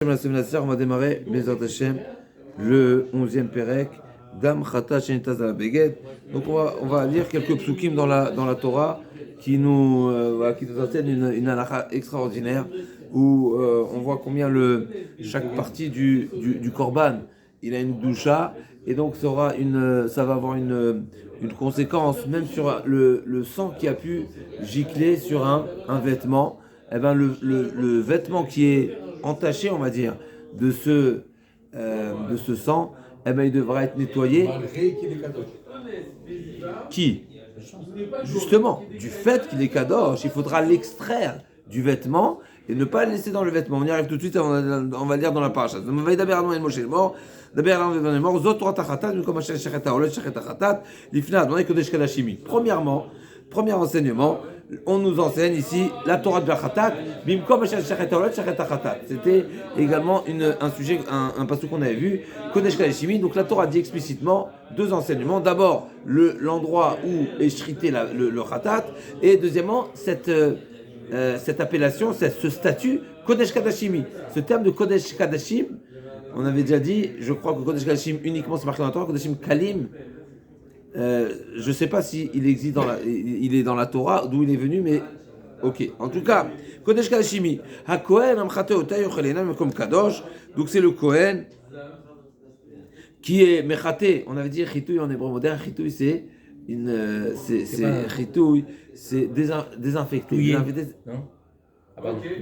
On va démarrer Bezat Hashem, le 11e Perek, Dam Chata Shenitaz al Beged. Donc on va lire quelques psukim dans la Torah qui nous enseignent une halakha extraordinaire où on voit combien chaque partie du korban il a une doucha et donc ça va avoir une conséquence même sur le sang qui a pu gicler sur un vêtement. Eh ben le vêtement qui est entaché, on va dire, de ce sang, eh ben il devra être nettoyé. Malgré qu'il est kadosh. Qui? Justement, du fait qu'il est kadosh, il faudra l'extraire du vêtement et ne pas le laisser dans le vêtement. On y arrive tout de suite, on va lire dans la paracha. Premier enseignement, on nous enseigne ici la Torah de la Khatat. C'était également un sujet, un passage qu'on avait vu, Kodesh Kalashimi. Donc la Torah dit explicitement deux enseignements. D'abord, l'endroit où est shrité le Khatat, et deuxièmement, cette appellation, ce statut Kodesh Kadashimi. Ce terme de Kodesh Kadashim, on avait déjà dit, je crois que Kodesh Kadashim uniquement c'est marqué dans la Torah, Kodeshim Kalim. Je ne sais pas s'il existe il est dans la Torah, d'où il est venu, mais ok. En tout cas, Kodesh Kadashimi, HaKohen Amchate Otay Ochelena Mekom Kadosh. Donc c'est le Kohen qui est Mechate. On avait dit Chitouy en hébreu moderne. Chitouy c'est désinfecté.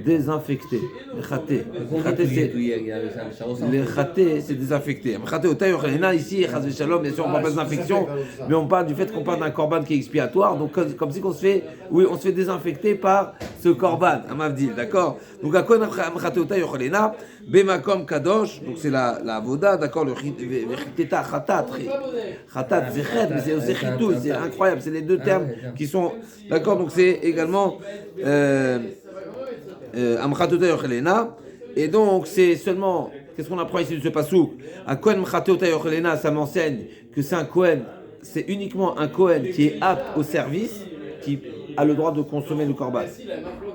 Désinfecté. Khaté. Les khaté, c'est désinfecté. Khaté au taille ici, shalom, bien sûr, on parle pas d'infection, mais on parle du fait qu'on parle d'un korban qui est expiatoire. Donc, comme si on se fait désinfecter par ce korban, à Mavdil, d'accord? Donc, à quoi khaté au taille bemakom kadosh, donc c'est la voda, d'accord? Le chiteta khatat, zechet, mais c'est aussi chitou, c'est incroyable, c'est les deux termes qui sont, d'accord? Donc, c'est également, et donc c'est seulement, qu'est-ce qu'on apprend ici de ce pasouk? Un Kohen Mchatota Yochelena, ça m'enseigne que c'est un Kohen, c'est uniquement un Kohen qui est apte au service, qui a le droit de consommer le korban.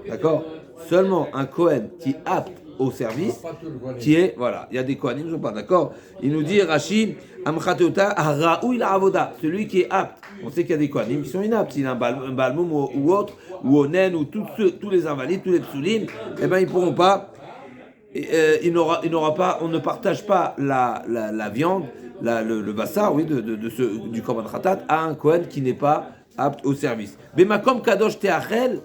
D'accord? Seulement un Kohen qui est apte au service, qui est, voilà, il y a des Kohanim, ils ne sont pas d'accord. Il nous dit, Rashi, Amchatota, Raoui la Avoda, celui qui est apte. On sait qu'il y a des Kohanim qui sont inaptes, s'il a un balmoum ou autre, ou onen, ou tous les invalides, tous les psulim, eh ben ils pourront pas, il n'aura pas, on ne partage pas la viande, le bassar, oui, du korban khatat à un Kohen qui n'est pas apte au service. Bemakom kadosh teachel.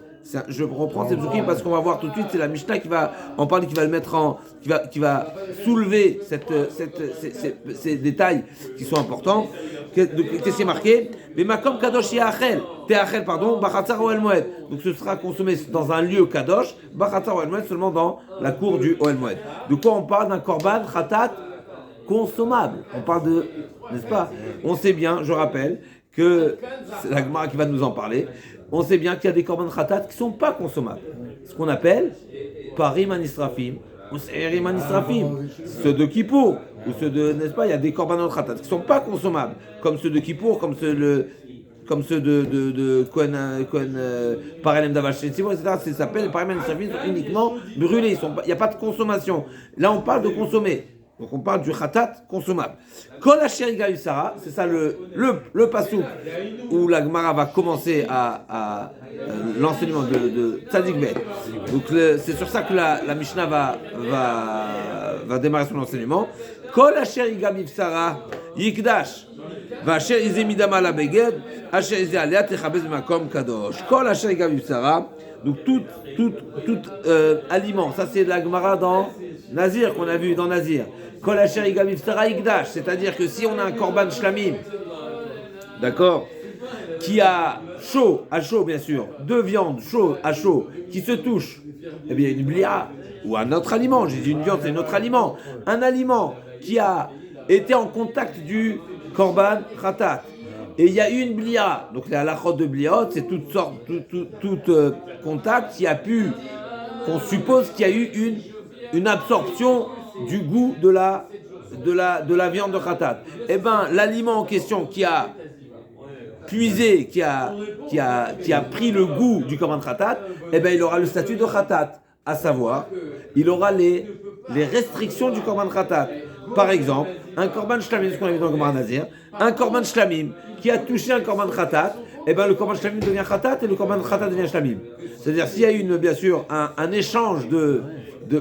Je reprends ces psukim parce qu'on va voir tout de suite, c'est la Mishnah qui va en parler, qui va le mettre qui va soulever ces détails qui sont importants. Qu'est-ce qui est marqué? Mais makom kadosh teachel, pardon, bachatzar ou el moed. Donc ce sera consommé dans un lieu kadosh, bachatzar ou el moed, seulement dans la cour du Ohel Moed. De quoi on parle? D'un korban khatat consommable. On parle de, n'est-ce pas? On sait bien, je rappelle, que c'est la Gemara qui va nous en parler. On sait bien qu'il y a des korban khatat qui ne sont pas consommables. Ce qu'on appelle parim anisrafim ou serim anisrafim. Ceux de Kippour, ou ceux de, n'est-ce pas, il y a des korban khatat qui ne sont pas consommables, comme ceux de Kippour, comme ceux de Kohen Paralem Davash, etc. Ça s'appelle parim anisrafim, sont uniquement brûlés. Il n'y a pas de consommation. Là, on parle de consommer. Donc on parle du khatat consommable. Kol asher yiga yusara, c'est ça le passouk où la Gemara va commencer à l'enseignement de Tzadik Bet. Donc c'est sur ça que la Mishnah va démarrer son enseignement. Kol asher yiga yusara yikdash va asher yizeh midama la beged asher yizeh aliyah techabez b'makom kadosh. Kol asher yiga yusara, donc tout aliment, ça c'est la Gemara dans Nazir qu'on a vu dans Nazir. Kol asher yigav iftara yikdash, c'est-à-dire que si on a un korban shlamim, d'accord, qui a chaud, à chaud bien sûr, deux viandes chaud à chaud, qui se touchent, eh bien une blia, ou un autre aliment, j'ai dit une viande c'est un autre aliment, un aliment qui a été en contact du korban khatat, et il y a eu une blia, donc les halachot de bliot, c'est toutes sortes, tout contact qui a pu, qu'on suppose qu'il y a eu une absorption du goût de la viande de khatat. Eh bien, l'aliment en question qui a puisé, qui a pris le goût du korban khatat, eh bien, il aura le statut de khatat, à savoir, il aura les les restrictions du korban khatat. Par exemple, un korban shlamim, ce qu'on a vu dans le Gemara Nazir, un korban shlamim qui a touché un korban khatat, eh ben le korban shlamim devient khatat et le korban khatat devient shlamim. C'est-à-dire s'il y a eu bien sûr un échange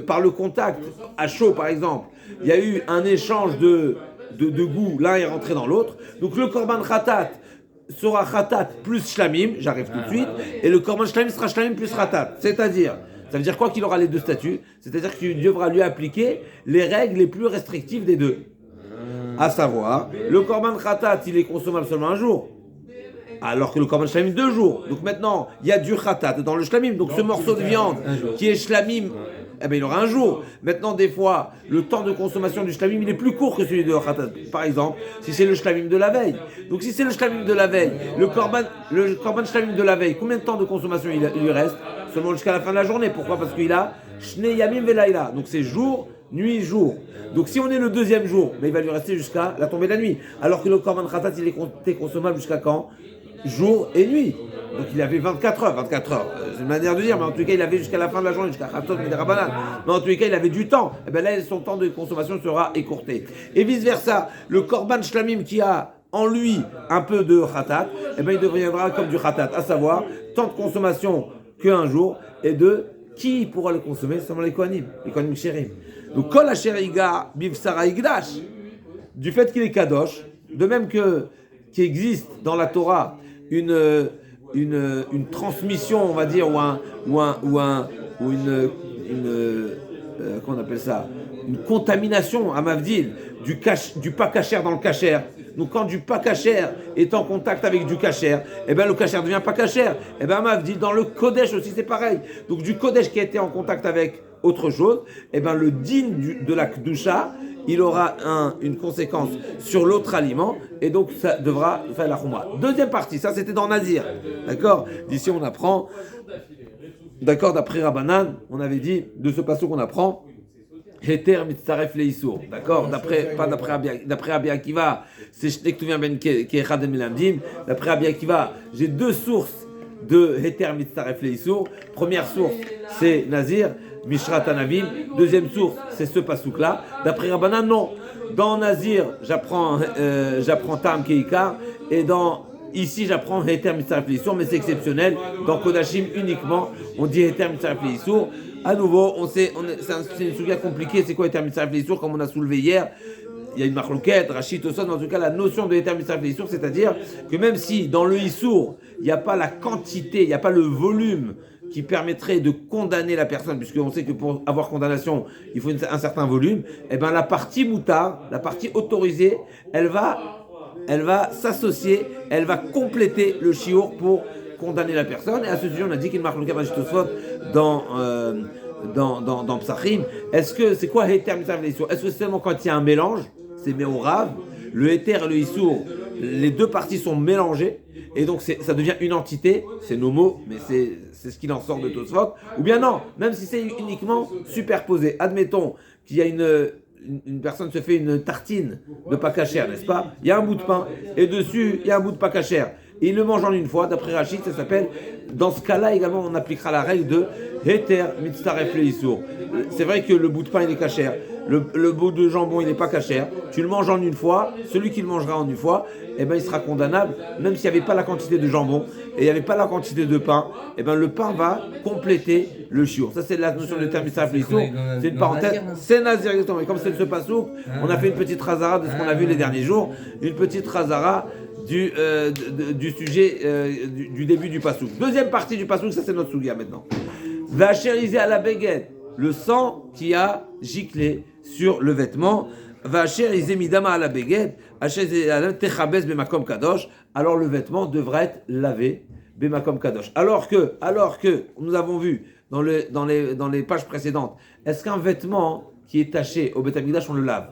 par le contact à chaud par exemple, il y a eu un échange de goût, l'un est rentré dans l'autre. Donc le korban khatat sera khatat plus shlamim, j'arrive tout de suite, et le korban shlamim sera shlamim plus khatat. C'est-à-dire, ça veut dire quoi qu'il aura les deux statuts? C'est-à-dire que tu devras lui appliquer les règles les plus restrictives des deux. À savoir, le korban khatat, il est consommable seulement un jour, alors que le korban shlamim 2 jours. Donc maintenant, il y a du khatat dans le shlamim. Donc ce morceau de viande qui est shlamim, eh ben, il aura un jour. Maintenant, des fois, le temps de consommation du shlamim, il est plus court que celui de khatat. Par exemple, si c'est le shlamim de la veille. Donc si c'est le shlamim de la veille, le korban shlamim de la veille, combien de temps de consommation il lui reste? Seulement jusqu'à la fin de la journée. Pourquoi? Parce qu'il a shne yamim velaila. Donc c'est jour, nuit, jour. Donc si on est le deuxième jour, mais il va lui rester jusqu'à la tombée de la nuit. Alors que le korban khatat, il est compté consommable jusqu'à quand? Jour et nuit. Donc il avait 24 heures. 24 heures, c'est une manière de dire, mais en tout cas il avait jusqu'à la fin de la journée, jusqu'à Khatot Midirabanan. Mais en tous les cas il avait du temps. Et bien là son temps de consommation sera écourté. Et vice versa, le korban shlamim qui a en lui un peu de khatat, et bien il deviendra comme du khatat, à savoir temps de consommation qu'un jour, et qui pourra le consommer? Seulement les kohanim chérim. Donc kol asher iga bivsara igdash, du fait qu'il est kadosh, de même qu'il existe dans la Torah une transmission, on va dire, qu'on appelle ça, une contamination à Mavdil du pas kasher dans le kasher. Donc quand du pas kasher est en contact avec du kasher, eh ben le kasher devient pas kasher. Eh ben Mavdil dans le kodesh aussi c'est pareil. Donc du kodesh qui a été en contact avec autre chose, eh ben le din de la kedusha, il aura une conséquence sur l'autre aliment, et donc ça devra faire la chouma. Deuxième partie, ça c'était dans Nazir, d'accord? D'ici on apprend, d'accord, d'après Rabbanan, on avait dit, de ce passage qu'on apprend, Heter mitzaref leisur, d'accord? Pas d'après Rabbi Akiva, c'est Shtnektuvien ben Kechad Melamdim. D'après Rabbi Akiva, j'ai deux sources de Heter mitzaref leisur. Première source, c'est Nazir, Mishrat Anavim. Deuxième source, c'est ce pasouk-là. D'après Rabbanan, non. Dans Nazir, j'apprends Tam Keikar, et ici, j'apprends Heter mitzaref leisur, mais c'est exceptionnel. Dans Kodashim uniquement, on dit Heter mitzaref leisur. À nouveau, c'est une sujet compliquée. C'est quoi Heter mitzaref leisur? Comme on a soulevé hier, il y a une marloquette, Rachid Tosson, en tout cas la notion de Heter mitzaref leisur, c'est-à-dire que même si dans le Issour, il n'y a pas la quantité, il n'y a pas le volume qui permettrait de condamner la personne, puisqu'on sait que pour avoir condamnation, il faut un certain volume, et bien la partie moutard, la partie autorisée, elle va s'associer, elle va compléter le chiour pour condamner la personne. Et à ce sujet, on a dit qu'il marque le cas dans Psachim. Est-ce que c'est quoi Heter mitzaref leisur? Est-ce que c'est seulement quand il y a un mélange? C'est Meorav, le Heter et le Issour, les deux parties sont mélangées, et donc ça devient une entité. C'est nos mots, mais c'est ce qu'il en sort de Tosfot. Ou bien non, même si c'est uniquement superposé. Admettons qu'il y a une personne se fait une tartine de pas cachère, n'est-ce pas? Il y a un bout de pain, et dessus, il y a un bout de pas cachère. Et il le mange en une fois, d'après Rachid, ça s'appelle, dans ce cas-là également, on appliquera la règle de Heter mitzaref leisur. C'est vrai que le bout de pain, il est cachère, le bout de jambon, il n'est pas cachère. Tu le manges en une fois, celui qui le mangera en une fois, eh ben, il sera condamnable, même s'il n'y avait pas la quantité de jambon, et il n'y avait pas la quantité de pain, eh ben, le pain va compléter le chiour. Ça, c'est la notion de Heter mitzaref leisur. C'est une parenthèse, c'est Nazir, exactement. Et comme c'est de ce pasouk, on a fait une petite razara de ce qu'on a vu les derniers jours, une petite razara du sujet du début du pasouk. Deuxième partie du pasouk, ça c'est notre sougia maintenant. Va chériser à la baguette le sang qui a giclé sur le vêtement. Va chériser midama à la baguette, techabes bemakom kadosh. Alors le vêtement devra être lavé bemakom kadosh. Alors que nous avons vu dans les pages précédentes, est-ce qu'un vêtement qui est taché au Beth Amikdash on le lave?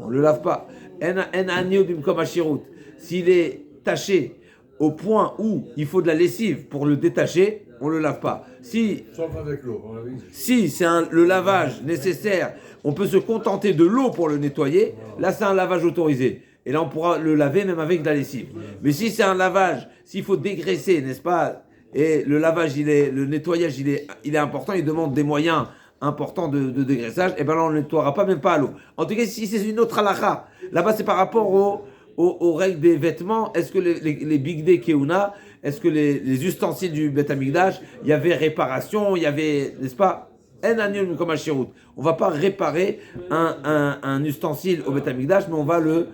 On le lave pas. En anio bimkom ashirut. S'il est taché au point où il faut de la lessive pour le détacher, on ne le lave pas. Sauf avec l'eau. Si c'est le lavage nécessaire, on peut se contenter de l'eau pour le nettoyer, là c'est un lavage autorisé. Et là on pourra le laver même avec de la lessive. Mais si c'est un lavage, s'il faut dégraisser, n'est-ce pas? Et le lavage, le nettoyage, il est important, il demande des moyens important de dégraissage, et ben là on ne nettoiera pas, même pas à l'eau. En tout cas, si c'est une autre halakha, là-bas c'est par rapport aux règles des vêtements. Est-ce que les bigdei keuna, est-ce que les ustensiles du Beth Amikdash, il y avait réparation, il y avait, n'est-ce pas? On ne va pas réparer un ustensile au Beth Amikdash, mais on va le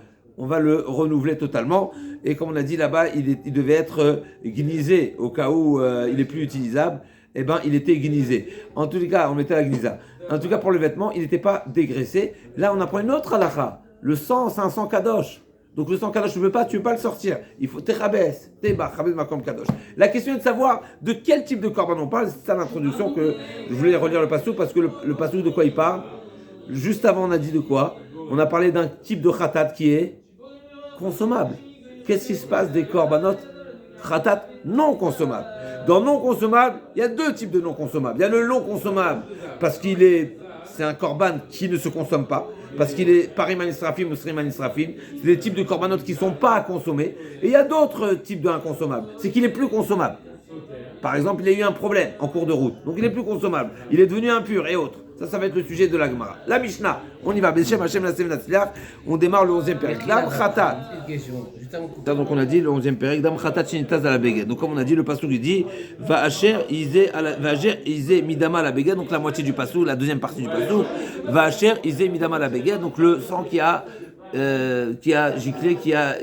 renouveler totalement. Et comme on a dit là-bas, il devait être gnisé au cas où il est plus utilisable. Eh ben, il était gnisé. En tous les cas, on mettait la gnisa. En tout cas, pour le vêtement, il n'était pas dégraissé. Là, on apprend une autre halakha. Le sang, c'est un sang kadosh. Donc le sang kadosh, tu ne peux pas le sortir. Il faut techabes, teba, chabes makom kadosh. La question est de savoir de quel type de korban on parle. C'est ça l'introduction que je voulais relire le passouk, parce que le passouk, de quoi il parle? Juste avant, on a dit de quoi? On a parlé d'un type de khatat qui est consommable. Qu'est-ce qui se passe des korbanot khatat non consommables? Dans non consommable, il y a deux types de non consommables. Il y a le non consommable parce c'est un korban qui ne se consomme pas, parce qu'il est parim anisrafim ou srim anisrafim. C'est des types de korbanot qui ne sont pas à consommer. Et il y a d'autres types d'inconsommables. C'est qu'il est plus consommable. Par exemple, il a eu un problème en cours de route, donc il est plus consommable. Il est devenu impur et autres. Ça va être le sujet de la Gemara. La Mishnah, on y va. On démarre le 11e période. Dam Khatat. Donc on a dit le 11e période. Dam Khatat Shinitaz à la Beged. Donc comme on a dit, le passouk lui dit Va Asher Izé Midama à la Beged. Donc la moitié du passouk, la deuxième partie du passouk. Va Asher Izé Midama à la Beged. Donc le sang qui a giclé, qui a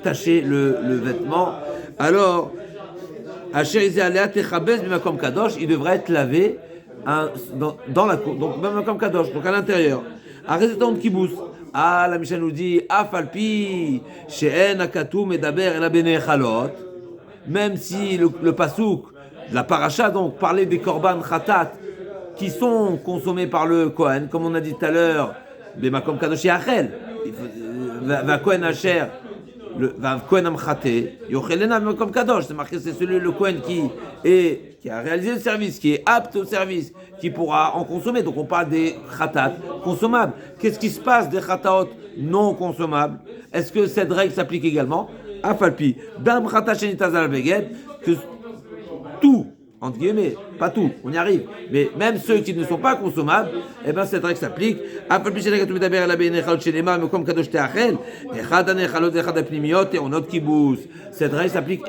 taché le vêtement. Alors, Asher Izé Alea Techabez Bimakom Kadosh, il devrait être lavé dans la cour, donc même comme kadosh, donc à l'intérieur. Arrêtons de kibous. Ah, la Mishnah nous dit Afalpi, she'en akatu medaber el abene chalot. Même si le pasouk, la paracha, donc parlait des korban khatat qui sont consommés par le Kohen, comme on a dit tout à l'heure, les makom kadosh yachel, va Kohen asher. Va Kohen amchate, yochelena makom kadosh. C'est marqué, c'est celui le Kohen qui a réalisé le service, qui est apte au service, qui pourra en consommer. Donc on parle des khatat consommables. Qu'est-ce qui se passe des khataot non consommables? Est-ce que cette règle s'applique également? Afalpi, dam khata shenitaz al beged, que tout, entre guillemets, pas tout, on y arrive, mais même ceux qui ne sont pas consommables, eh bien cette règle s'applique. Cette règle s'applique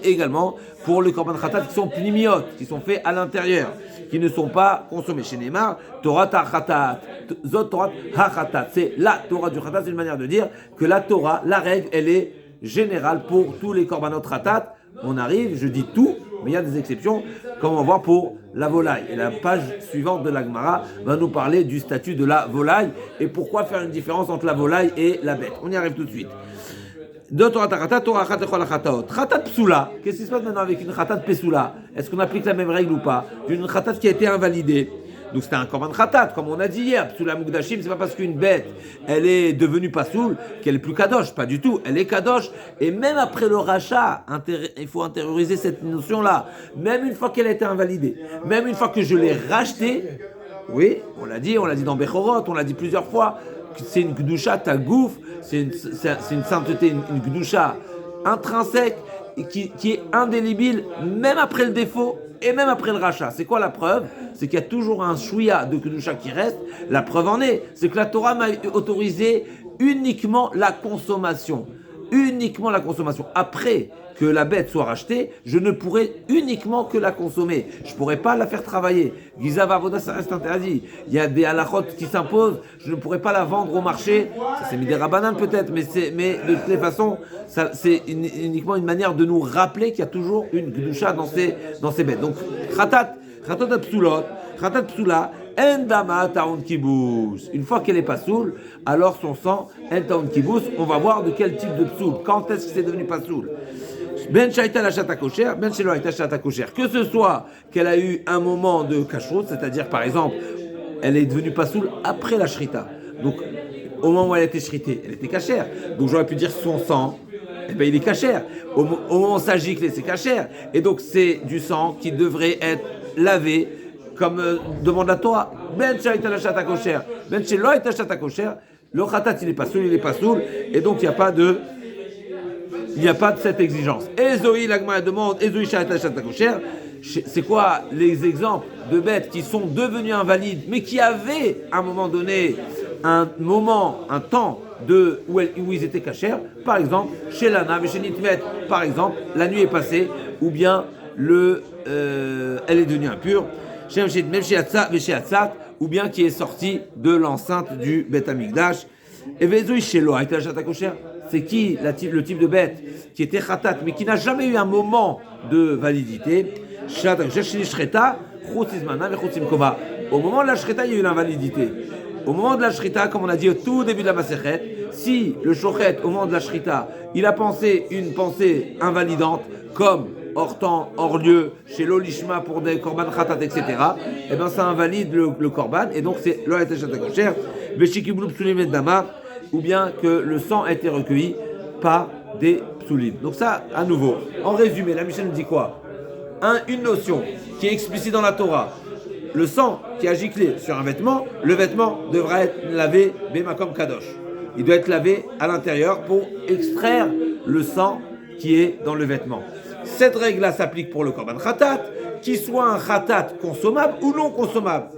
également pour les korban khatat qui sont pnimiot, qui sont faits à l'intérieur, qui ne sont pas consommés. Chez Neymar, Torah ta khatat, zot Torah ha khatat, c'est la Torah du khatat, c'est une manière de dire que la Torah, la règle, elle est générale pour tous les korbanot khatat. On arrive, je dis tout, mais il y a des exceptions, comme on va voir pour la volaille. Et la page suivante de la Gemara va nous parler du statut de la volaille et pourquoi faire une différence entre la volaille et la bête. On y arrive tout de suite. Khatat psoula. Qu'est-ce qui se passe maintenant avec une khatat pessoula? Est-ce qu'on applique la même règle ou pas? D'une khatat qui a été invalidée. Donc c'était un korban khatat, comme on a dit hier. Psoula mukdashim, c'est pas parce qu'une bête, elle est devenue pasoul, qu'elle est plus kadosh, pas du tout. Elle est kadosh. Et même après le rachat, il faut intérioriser cette notion-là. Même une fois qu'elle a été invalidée, même une fois que je l'ai rachetée, oui, on l'a dit dans Bechorot, on l'a dit plusieurs fois, c'est une gdusha tagouf, c'est une sainteté, une gdusha intrinsèque, qui est indélébile, même après le défaut et même après le rachat. C'est quoi la preuve? C'est qu'il y a toujours un chouïa de Kedusha qui reste. La preuve en est, c'est que la Torah m'a autorisé uniquement la consommation. Uniquement la consommation. Après que la bête soit rachetée, je ne pourrai uniquement que la consommer. Je ne pourrai pas la faire travailler. Gizav Avoda, ça reste interdit. Il y a des halachot qui s'imposent. Je ne pourrai pas la vendre au marché. Ça c'est mis des rabanan peut-être, mais de toutes les façons, c'est uniquement une manière de nous rappeler qu'il y a toujours une gdusha dans ces bêtes. Donc, khatat psula, endama taon kibous. Une fois qu'elle est pas soul, alors son sang, en taon kibous, on va voir de quel type de psoul. Quand est-ce que c'est devenu pas soul? Ben shaita la chata kosher, ben shelo aita chata kosher. Que ce soit qu'elle a eu un moment de kashrut, c'est-à-dire par exemple, elle est devenue pas soul après la shrita. Donc, au moment où elle était shritée, elle était cachère. Donc j'aurais pu dire son sang, eh ben il est cachère. Au moment où ça gicle, c'est cachère. Et donc c'est du sang qui devrait être lavé, comme demande la Torah. Ben shaita la chata kosher, ben shelo aita chata kosher. Le khatat il est pas soul, et donc il n'y a pas de cette exigence. Ezoi, la Gemara demande, Ezoi Sha'ata Shata Kosher, C'est quoi les exemples de bêtes qui sont devenues invalides, mais qui avaient à un moment donné un temps où ils étaient cachers? Par exemple, chez l'Ana, mais chez Nitmet, par exemple, la nuit est passée, ou bien elle est devenue impure, même chez Hatzat, ou bien qui est sortie de l'enceinte du Beth Amikdash. Et Vezouï chez Lo, c'est qui le type de bête qui était khatat, mais qui n'a jamais eu un moment de validité? Au moment de la shrita, il y a eu l'invalidité. Au moment de la shrita, comme on a dit au tout début de la Masechet, si le shochet, au moment de la shrita, il a pensé une pensée invalidante, comme hors temps, hors lieu, chez l'olishma pour des korban khatat, etc., et bien ça invalide le korban, et donc c'est le hatachat kosher, veshikiblu psulim dama, ou bien que le sang a été recueilli par des psulim. Donc ça, à nouveau, en résumé, la Mishnah nous dit quoi? Une notion qui est explicite dans la Torah. Le sang qui a giclé sur un vêtement, le vêtement devra être lavé bemakom kadosh. Il doit être lavé à l'intérieur pour extraire le sang qui est dans le vêtement. Cette règle-là s'applique pour le korban khatat, qu'il soit un khatat consommable ou non consommable.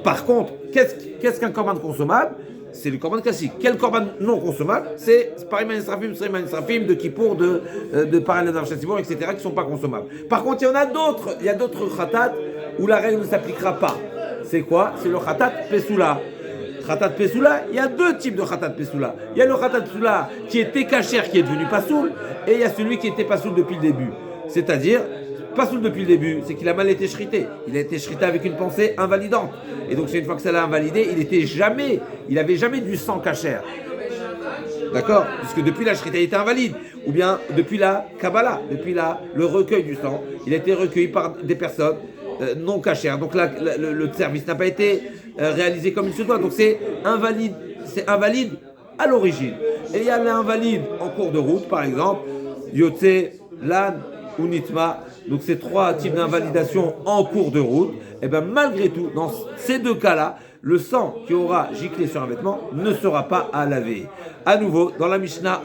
Par contre, qu'est-ce qu'un korban consommable? C'est le korban classique. Quel korban non consommable? C'est Parim Manisrafim, Srim Manisrafim, de Kippour, de Parallèle d'Archativor, etc., qui ne sont pas consommables. Par contre, il y a d'autres khatat où la règle ne s'appliquera pas. C'est quoi? C'est le khatat Pesula. Khatat Pesula, il y a deux types de khatat Pesula. Il y a le khatat Pesula qui était kacher, qui est devenu pasoul, et il y a celui qui était pasoul depuis le début. C'est-à-dire, pasoul depuis le début, c'est qu'il a mal été shrité. Il a été shrité avec une pensée invalidante. Et donc, c'est une fois que ça l'a invalidé, il n'avait jamais du sang kacher. D'accord? Puisque depuis la shrita, il était invalide. Ou bien depuis la Kabbalah, depuis le recueil du sang, il a été recueilli par des personnes non cachères. Donc là, le service n'a pas été réalisé comme il se doit. Donc c'est invalide à l'origine. Et il y a l'invalide en cours de route, par exemple, Yotze, Lan ou Nitma. Donc ces trois types d'invalidation en cours de route. Et bien malgré tout, dans ces deux cas-là, le sang qui aura giclé sur un vêtement ne sera pas à laver. À nouveau, dans la Mishnah,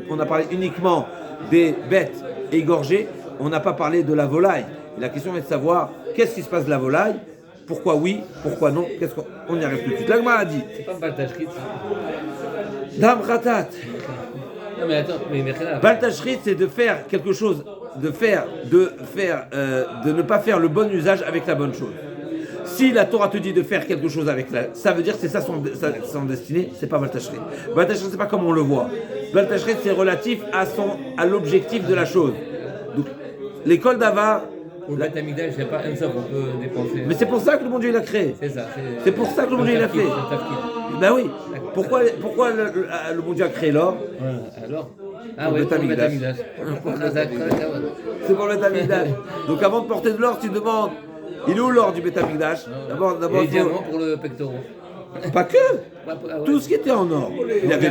on a parlé uniquement des bêtes égorgées. On n'a pas parlé de la volaille. La question est de savoir qu'est-ce qui se passe de la volaille, pourquoi oui, pourquoi non, on y arrive tout de suite. L'Agma a dit. C'est pas Baltashrit. Dam Khatat. Non mais attends, mais Baltashrit, c'est de faire quelque chose, de ne pas faire le bon usage avec la bonne chose. Si la Torah te dit de faire quelque chose avec ça veut dire que c'est ça son destinée, c'est pas Baltashrit. Baltashrit, c'est pas comme on le voit. Baltashrit, c'est relatif à l'objectif de la chose. Donc, l'école d'Ava. Pour le Beth Amikdash, il n'y a pas un seul qu'on peut dépenser. Mais c'est pour ça que le bon Dieu l'a créé. C'est ça. C'est pour ça que le bon Dieu l'a fait. Ben oui. Pourquoi le bon Dieu a créé l'or? Alors? Ah oui, pour le Beth Amikdash. C'est pour le Beth Amikdash. Donc avant de porter de l'or, tu demandes, il est où l'or du Beth Amikdash? D'abord, les diamants pour le pectoral. Pas que. Tout ce qui était en or. Il y avait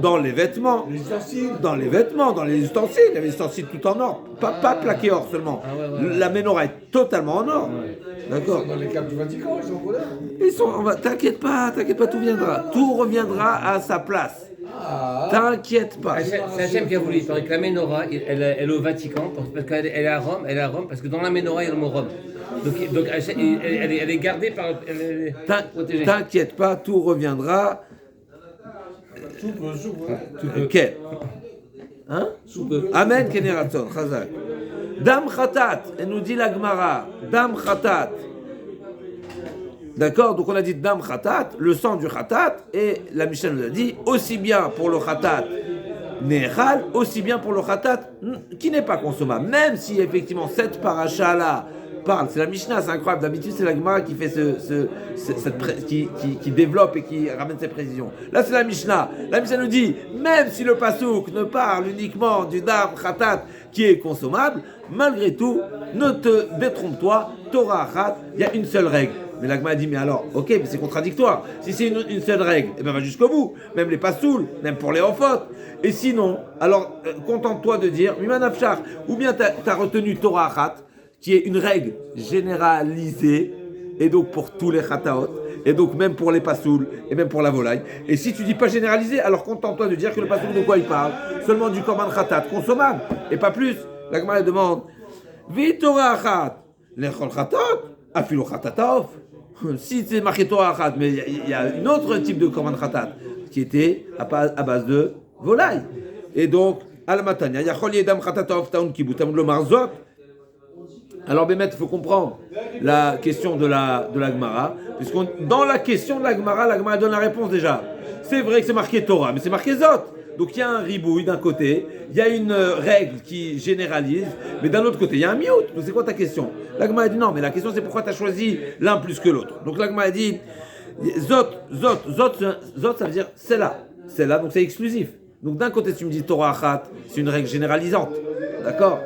dans les vêtements, dans les ustensiles, il y avait des ustensiles tout en or, pas plaqué or seulement. La menorah est totalement en or. D'accord. Dans les caves du Vatican, ils sont en colère. T'inquiète pas, tout viendra. Tout reviendra à sa place. T'inquiète pas. C'est Hachem qui a voulu. Il paraît que la menorah, elle est au Vatican, parce qu'elle est à Rome, parce que dans la menorah, il y a le mot Rome. Donc elle est gardée par. Protégée. T'inquiète pas, tout reviendra. Tout peut. Ok. Hein? Amen, Keneraton, Chazak. Dam Khatat, elle nous dit la Gemara. Dam Khatat. D'accord? Donc on a dit Dam Khatat, le sang du Khatat, et la Mishnah nous a dit aussi bien pour le Khatat Nehal, aussi bien pour le Khatat qui n'est pas consommable. Même si effectivement cette paracha-là parle, c'est la Mishnah, c'est incroyable. D'habitude, c'est la Gemara qui fait qui développe et qui ramène ses précisions. Là, c'est la Mishnah. La Mishnah nous dit, même si le pasouk ne parle uniquement du dam khatat qui est consommable, malgré tout, ne te détrompe-toi, Torah khat, il y a une seule règle. Mais la Gemara dit, mais alors, ok, mais c'est contradictoire. Si c'est une seule règle, eh ben va jusqu'au bout. Même les pasouls, même pour les enfants. Et sinon, alors, contente-toi de dire, Mimanafchar, ou bien tu as retenu Torah khat, qui est une règle généralisée, et donc pour tous les khataot, et donc même pour les pasouls, et même pour la volaille. Et si tu dis pas généralisé, alors contente-toi de dire que le pasoul de quoi il parle? Seulement du korban khatat, consommable, et pas plus. La Gemara demande, Torah achat, lechol chatat, afilu chatatov. Si c'est marqué Torah achat, mais il y a un autre type de korban chatat qui était à base de volaille. Et donc, al-matania, yachol yedam chatatov taun kibutam lo marzot. Alors, Bémet, il faut comprendre la question de la Gemara, puisque dans la question de la Gemara donne la réponse déjà. C'est vrai que c'est marqué Torah, mais c'est marqué Zot. Donc il y a un ribouille d'un côté, il y a une règle qui généralise, mais d'un autre côté, il y a un miout. Donc c'est quoi ta question? La Gemara a dit non, mais la question c'est pourquoi tu as choisi l'un plus que l'autre. Donc la Gemara a dit Zot, ça veut dire c'est là, donc c'est exclusif. Donc d'un côté, tu me dis Torah Achat, c'est une règle généralisante. D'accord?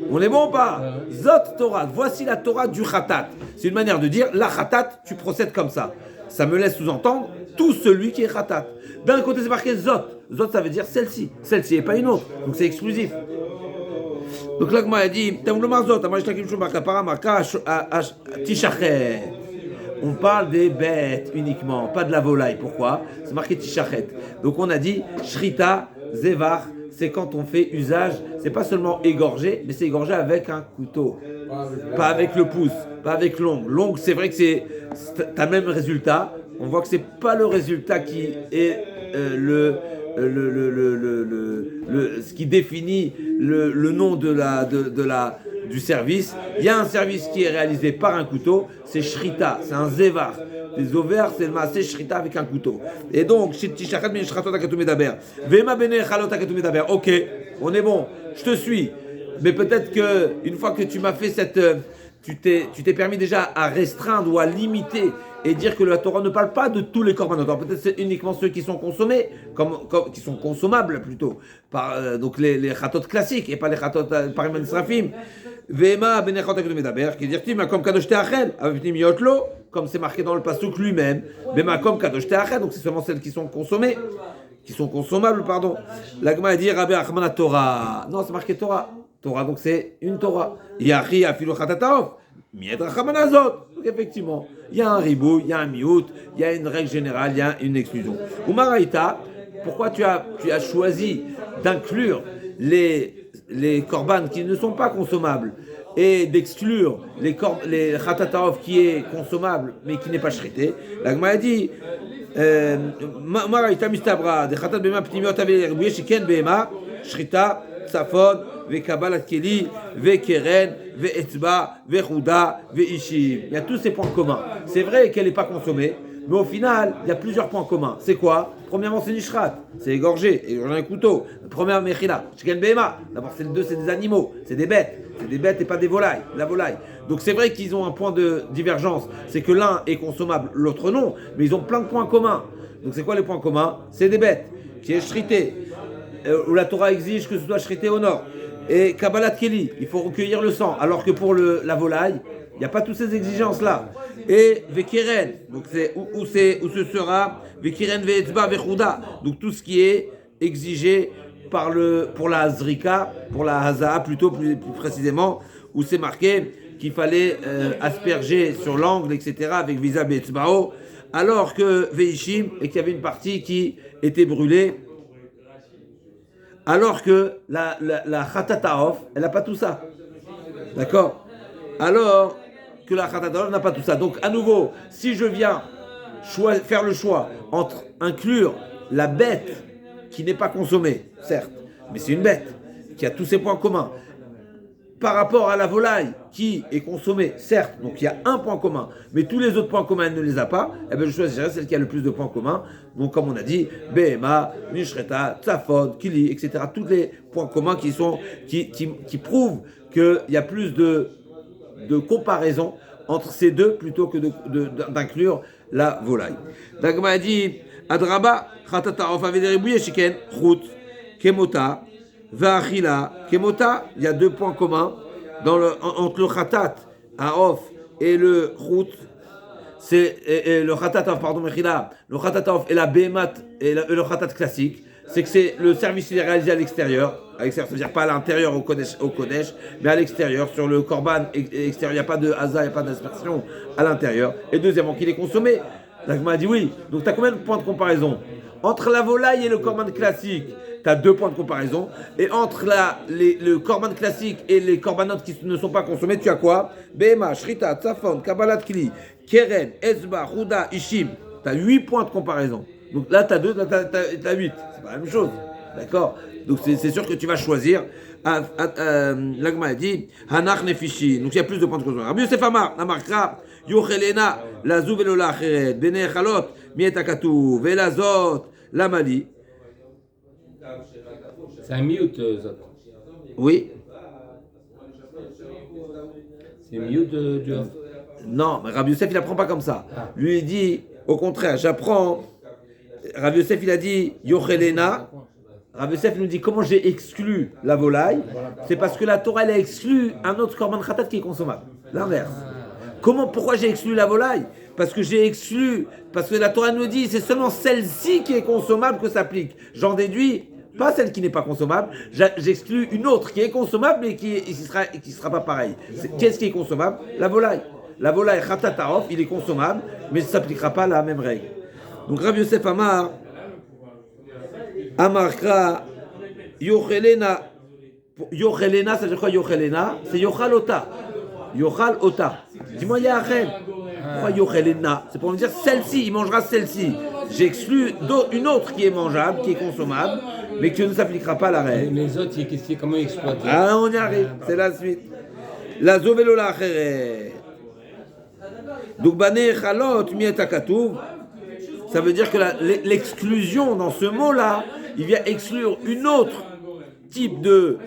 On est bon ou pas? Zot Torah, voici la Torah du Khatat. C'est une manière de dire, la Khatat, tu procèdes comme ça. Ça me laisse sous-entendre tout celui qui est Khatat. D'un côté, c'est marqué Zot. Zot, ça veut dire celle-ci. Celle-ci et pas une autre. Donc c'est exclusif. Donc là, moi, il dit, on parle des bêtes uniquement, pas de la volaille. Pourquoi? C'est marqué Tishachet. Donc on a dit, Shrita, Zevar, c'est quand on fait usage, c'est pas seulement égorger, mais c'est égorger avec un couteau. Pas avec le pouce, pas avec l'ongle. L'ongle, c'est vrai que t'as le même résultat. On voit que c'est pas le résultat qui est ce qui définit le nom du service. Il y a un service qui est réalisé par un couteau, c'est Shrita, c'est un Zevar. Les ovaires, c'est le maasé Shrita avec un couteau. Et donc, ok, on est bon, je te suis. Mais peut-être qu'une fois que tu m'as fait tu t'es permis déjà à restreindre ou à limiter et dire que la Torah ne parle pas de tous les korbanot. Peut-être c'est uniquement ceux qui sont consommés, qui sont consommables plutôt, donc les chatot classiques et pas les chatot par Eman Srafim. Vema benechot akatou medaber, qui dit comme kadosh teachel, avivnim yotlo, comme c'est marqué dans le pasuk lui-même. Vema comme kadosh teachel, donc c'est seulement celles qui sont consommées, qui sont consommables, pardon. La Gemara dit Rabbi Achman Torah. Non, c'est marqué Torah. Torah, donc c'est une Torah. Yachi afilu chatatov. Mied Rachamana Azot. Donc effectivement, il y a un ribou, il y a un miout, il y a une règle générale, il y a une exclusion. Umaraïta, pourquoi tu as choisi d'inclure les korban qui ne sont pas consommables et d'exclure les khatataov qui est consommable mais qui n'est pas shrité? La Gemara a dit Umaraïta mistabra de khatat bema ptimiot avec ribouye shiken bema shrita tsafon vekabalat keli vekeren ve'etzba ve'chouda ve'ishim. Il y a tous ces points communs. C'est vrai qu'elle n'est pas consommée, mais au final, il y a plusieurs points communs. C'est quoi? Premièrement, c'est nishrat, c'est égorger un couteau. La première mechila, shiken behema. D'abord, c'est des animaux, c'est des bêtes et pas des volailles, la volaille. Donc c'est vrai qu'ils ont un point de divergence, c'est que l'un est consommable, l'autre non, mais ils ont plein de points communs. Donc c'est quoi les points communs? C'est des bêtes qui est shrité, où la Torah exige que ce soit shrité au nord. Et Kabbalat Keli, il faut recueillir le sang, alors que pour la volaille, il n'y a pas toutes ces exigences-là. Et Vekiren, donc c'est où ce sera Vekiren Ve'etzba Ve'chouda, donc tout ce qui est exigé pour la Zrika, pour la Hazaa plutôt plus précisément, où c'est marqué qu'il fallait asperger sur l'angle, etc., avec Visa Be'etzbao, alors que Ve'ishim, et qu'il y avait une partie qui était brûlée. Alors que la Khatataof, elle n'a pas tout ça. D'accord? Alors que la Khatataof n'a pas tout ça. Donc, à nouveau, si je viens faire le choix entre inclure la bête qui n'est pas consommée, certes, mais c'est une bête qui a tous ses points communs, par rapport à la volaille qui est consommée, certes, donc il y a un point commun, mais tous les autres points communs, elle ne les a pas, eh bien je choisirais celle qui a le plus de points communs. Donc comme on a dit, Behema, Nishreta, Tzafod, Kili, etc. Tous les points communs qui prouvent qu'il y a plus de comparaison entre ces deux plutôt que d'inclure la volaille. Dagma a dit, Adraba, Khatata, Of Avederibuye, Shiken, Chut, Kemota, Va'achila, Kemota, il y a deux points communs entre le khatat à off et le chut. C'est le khatat à off, pardon, Mechila. Le khatat à off et la bémat et le khatat classique. C'est que c'est le service qui est réalisé à l'extérieur. C'est-à-dire pas à l'intérieur au Kodesh, mais à l'extérieur, sur le korban extérieur. Il n'y a pas de haza, il n'y a pas d'aspersion à l'intérieur. Et deuxièmement, qu'il est consommé. L'agma a dit oui. Donc tu as combien de points de comparaison? Entre la volaille et le korban classique, tu as 2 points de comparaison. Et entre le korban classique et les korbanotes qui ne sont pas consommés, tu as quoi? Bema, Shrita, Tzafon, Kabbalat Kli, Keren, Ezba, Ruda, Ishim. Tu as 8 points de comparaison. Donc là, tu as 2, là, tu as 8. C'est pas la même chose. D'accord? Donc c'est sûr que tu vas choisir. L'agma a dit Hanach Nefishi. Donc il y a plus de points de comparaison. Rabbi Yosef Amar, Amarkra, Yochelena, la Zouvelola Cheret, Bene Chalot, Mietakatu, Velazot, Lamali. C'est un mute, Zot. Oui. C'est mute du off. Non, mais Rabbi Yosef il apprend pas comme ça. Lui il dit au contraire, j'apprends. Rabbi Yosef il a dit Yochelena. Rabbi Yosef nous dit comment j'ai exclu la volaille. C'est parce que la Torah elle a exclu un autre korban khatat qui est consommable. L'inverse. Pourquoi j'ai exclu la volaille? Parce que la Torah nous dit c'est seulement celle-ci qui est consommable que s'applique. J'en déduis pas celle qui n'est pas consommable. J'exclus une autre qui est consommable mais qui sera pas pareille. Qu'est-ce qui est consommable? La volaille. La volaille khatat taof, il est consommable, mais ça ne s'appliquera pas la même règle. Donc Rabbi Yosef Amar. Amarkra, Yochelena. Yochelena, ça veut dire quoi Yochelena? C'est Yochal Ota. Yochal Ota. Dis-moi Yachel. Pourquoi Yochelena? C'est pour me dire celle-ci, il mangera celle-ci. J'exclus une autre qui est mangeable, qui est consommable, mais qui ne s'appliquera pas à la règle. Les autres, comment exploiter? Ah, on y arrive, c'est la suite. La Zovelola Cheret. Donc, Bane Chalot, Mietakatouv. Ça veut dire que l'exclusion dans ce mot-là, il vient exclure une autre type de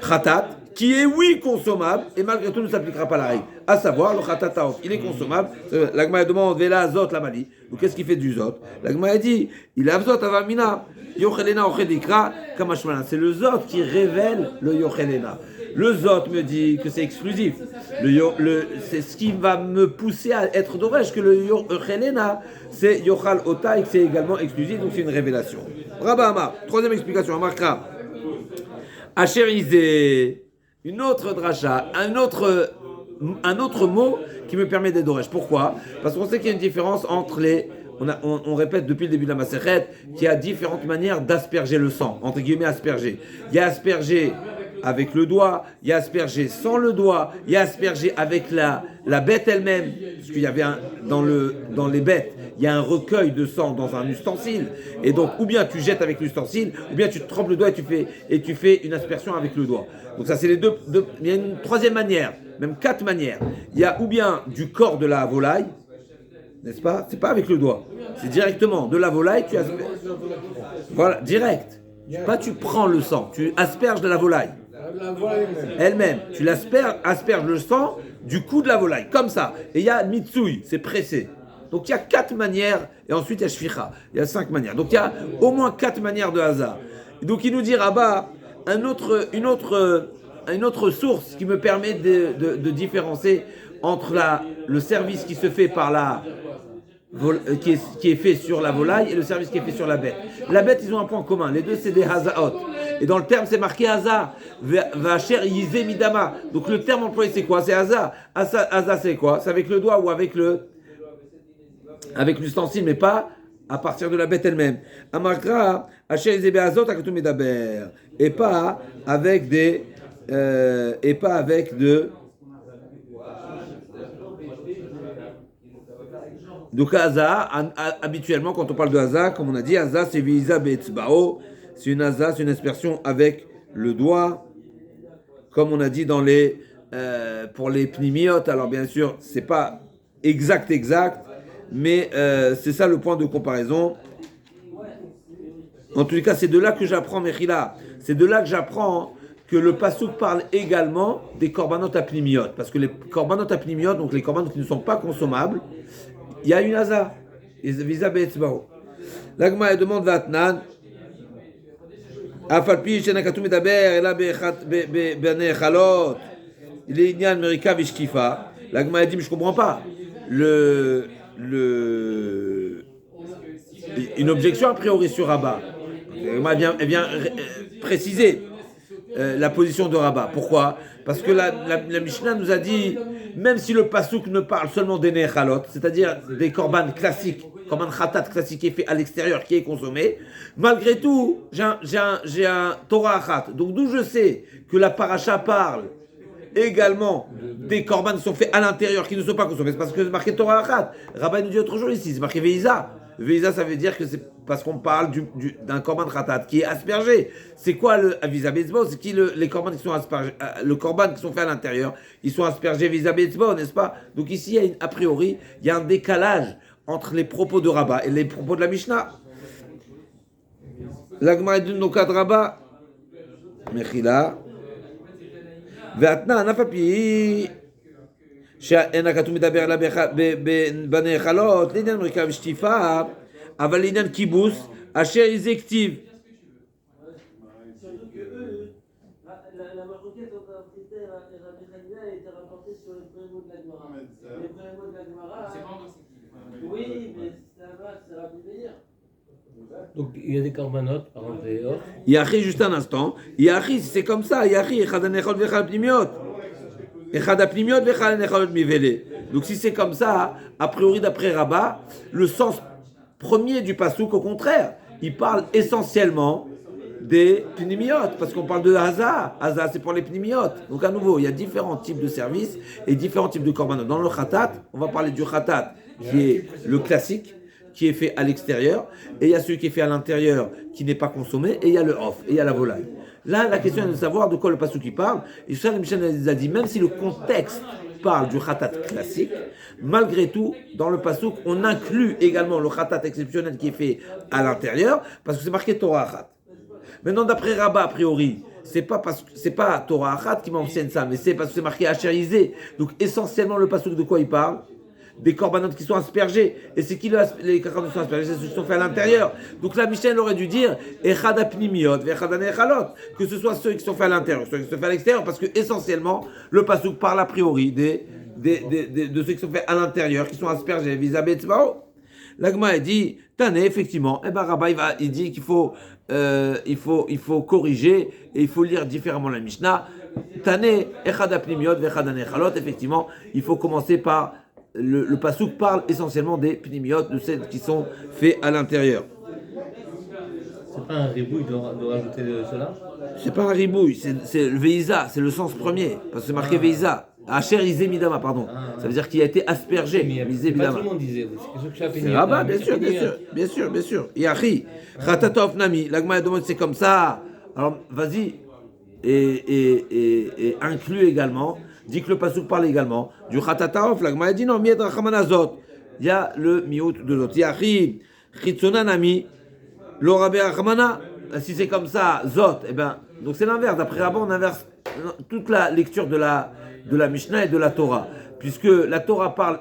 khatat qui est oui consommable et malgré tout ne s'appliquera pas la règle. À savoir le khatat taof, il est consommable. L'agma demande vela zot la mali. Donc qu'est-ce qu'il fait du zot? L'agma dit il a zot avamina yochelena ochedikra kamashmana. C'est le zot qui révèle le yochelena. Le zot me dit que c'est exclusif. C'est ce qui va me pousser à être dommage que le yochelena c'est yochal ota et que c'est également exclusif, donc c'est une révélation. Rabba Amar, troisième explication, Amarkra. Acherizé, une autre dracha, un autre mot qui me permet d'être dommage. Pourquoi? Parce qu'on sait qu'il y a une différence entre on répète depuis le début de la Masechet qu'il y a différentes manières d'asperger le sang, entre guillemets asperger. Il y a asperger avec le doigt, il y a aspergé sans le doigt, il y a aspergé avec la bête elle-même, parce qu'il y avait dans les bêtes, il y a un recueil de sang dans un ustensile, et donc ou bien tu jettes avec l'ustensile, ou bien tu te trempes le doigt et tu fais une aspersion avec le doigt. Donc ça c'est les deux. Il y a une troisième manière, même 4 manières. Il y a ou bien du corps de la volaille, n'est-ce pas? C'est pas avec le doigt, c'est directement de la volaille, tu asperges. Voilà, direct. Pas tu prends le sang, tu asperges de la volaille. Elle-même, tu asperges le sang du cou de la volaille, comme ça. Et il y a mitsui, c'est pressé. Donc il y a 4 manières, et ensuite il y a shficha, il y a 5 manières. Donc il y a au moins 4 manières de hasard. Donc il nous dit Rabat, une autre source qui me permet de différencier entre le service qui se fait par qui est fait sur la volaille et le service qui est fait sur la bête. La bête, ils ont un point commun. Les deux, c'est des hazaot. Et dans le terme, c'est marqué haza. Vacher yizé midama. Donc le terme employé, c'est quoi? C'est haza. Haza, c'est quoi? C'est avec le doigt ou avec l'ustensile, mais pas à partir de la bête elle-même. Amakra, hacher yizé beazot, akatou medaber. Et pas avec de. Donc Haza, habituellement quand on parle de Haza, comme on a dit, Haza c'est Visa Be'etzbao, c'est une Haza, c'est une aspersion avec le doigt, comme on a dit pour les pnimiotes. Alors bien sûr, c'est pas exact, mais c'est ça le point de comparaison. En tous les cas, c'est de là que j'apprends Mechila, c'est de là que j'apprends que le Passouk parle également des korbanot à pnimiotes, parce que les korbanot à pnimiotes, donc les korbanot qui ne sont pas consommables, il y a une haza, visa be'etzbao. L'agma demande vatnan, afalpi shenakatu medaber ela be'nei chalot, il est inyan merika vishkifa. L'agma dit mais je comprends pas une objection a priori sur Rabat. Elle vient préciser la position de Rabat. Pourquoi? Parce que la Mishnah nous a dit même si le pasouk ne parle seulement des nechalot, c'est-à-dire des korban classiques, korban khatat classique qui est fait à l'extérieur, qui est consommé, malgré tout, j'ai un Torah achat. Donc d'où je sais que la paracha parle également des korban qui sont faits à l'intérieur, qui ne sont pas consommés, c'est parce que c'est marqué Torah achat. Rabbi nous dit autre chose ici, c'est marqué Veiza. Veiza, ça veut dire que c'est parce qu'on parle d'un korban khatat qui est aspergé. C'est quoi le Visa Betzbo? C'est qui les korban qui sont aspergés, le korban qui sont faits à l'intérieur, ils sont aspergés Visa Betzbo, n'est-ce pas? Donc ici, a priori, il y a un décalage entre les propos de Rabat et les propos de la Mishnah. L'Agma est d'une nokat Rabat, Mechila, Ve'atna anafapi. שאין הכתוב מדבר עליה בנאכלות, לעניין מריקה ושטיפה, אבל לעניין כיבוס, אשר איזה כתיב. La maroquette entre Rabbi Hanina était rapportée sur les premiers mots de la Gemara. Les premiers mots de la Gemara. C'est pas encore ça. Oui, mais c'est Rabbi Meir. Donc il y a des corbanotes par exemple et autres. Yachi, juste un instant. Yachi, c'est comme ça. Yachi, echad anechot vechad pnimiot. Echad apnimiot vechad anecholot mivele. Donc si c'est comme ça, a priori d'après Rabat, le sens premier du pasouk, au contraire, il parle essentiellement des pnimiotes, parce qu'on parle de Haza. Haza, c'est pour les pnimiotes. Donc à nouveau, il y a différents types de services et différents types de korbanot. Dans le khatat, on va parler du khatat, qui est le classique, qui est fait à l'extérieur, et il y a celui qui est fait à l'intérieur, qui n'est pas consommé, et il y a le off, et il y a la volaille. Là, la question est de savoir de quoi le pasuk qui parle. Et ça, le Michel a dit, même si le contexte parle du khatat classique, malgré tout, dans le pasuk, on inclut également le khatat exceptionnel qui est fait à l'intérieur, parce que c'est marqué Torah achat. Maintenant, d'après Rabat, a priori, c'est pas Torah achat qui m'enseigne ça, mais c'est parce que c'est marqué Hacherizé. Donc, essentiellement, le pasuk de quoi il parle? Des corbanotes qui sont aspergés. Et c'est qui les corbanotes qui sont aspergés? C'est ceux qui sont faits à l'intérieur. Donc la Mishnah aurait dû dire Echad apnimiot ve'echad anechalot, que ce soit ceux qui sont faits à l'intérieur, ceux qui sont faits à l'extérieur, parce que essentiellement le pasuk parle a priori de ceux qui sont faits à l'intérieur, qui sont aspergés vis-à-vis de Tzbao. L'Agma dit Tané, effectivement, et ben Rabba il dit qu'il faut corriger et il faut lire différemment la Mishnah. Tané Echad apnimiot ve'echad anechalot, effectivement, il faut commencer par le pasouk parle essentiellement des pnimiotes, de celles qui sont faits à l'intérieur. C'est pas un ribouille de rajouter cela? C'est pas un ribouille, c'est le Veiza, c'est le sens premier, parce que c'est marqué Veiza. Asher Izé Midama, pardon. Ça veut dire qu'il a été aspergé. Izé Midama. Pas tout le monde disait, c'est Rabat, bien sûr. Yachi, Khatatov Nami, l'Agma demande c'est comme ça. Alors vas-y, et inclut également. Dit que le pasuk parle également du Khatataof. L'Agma dit non, mied rachamanazot. Il y a le miout de l'autre. Yachi, Chitsonanami, l'orabé rachamana. Si c'est comme ça, zot, eh ben, donc c'est l'inverse. D'après Rabat, on inverse toute la lecture de la Mishnah et de la Torah. Puisque la Torah parle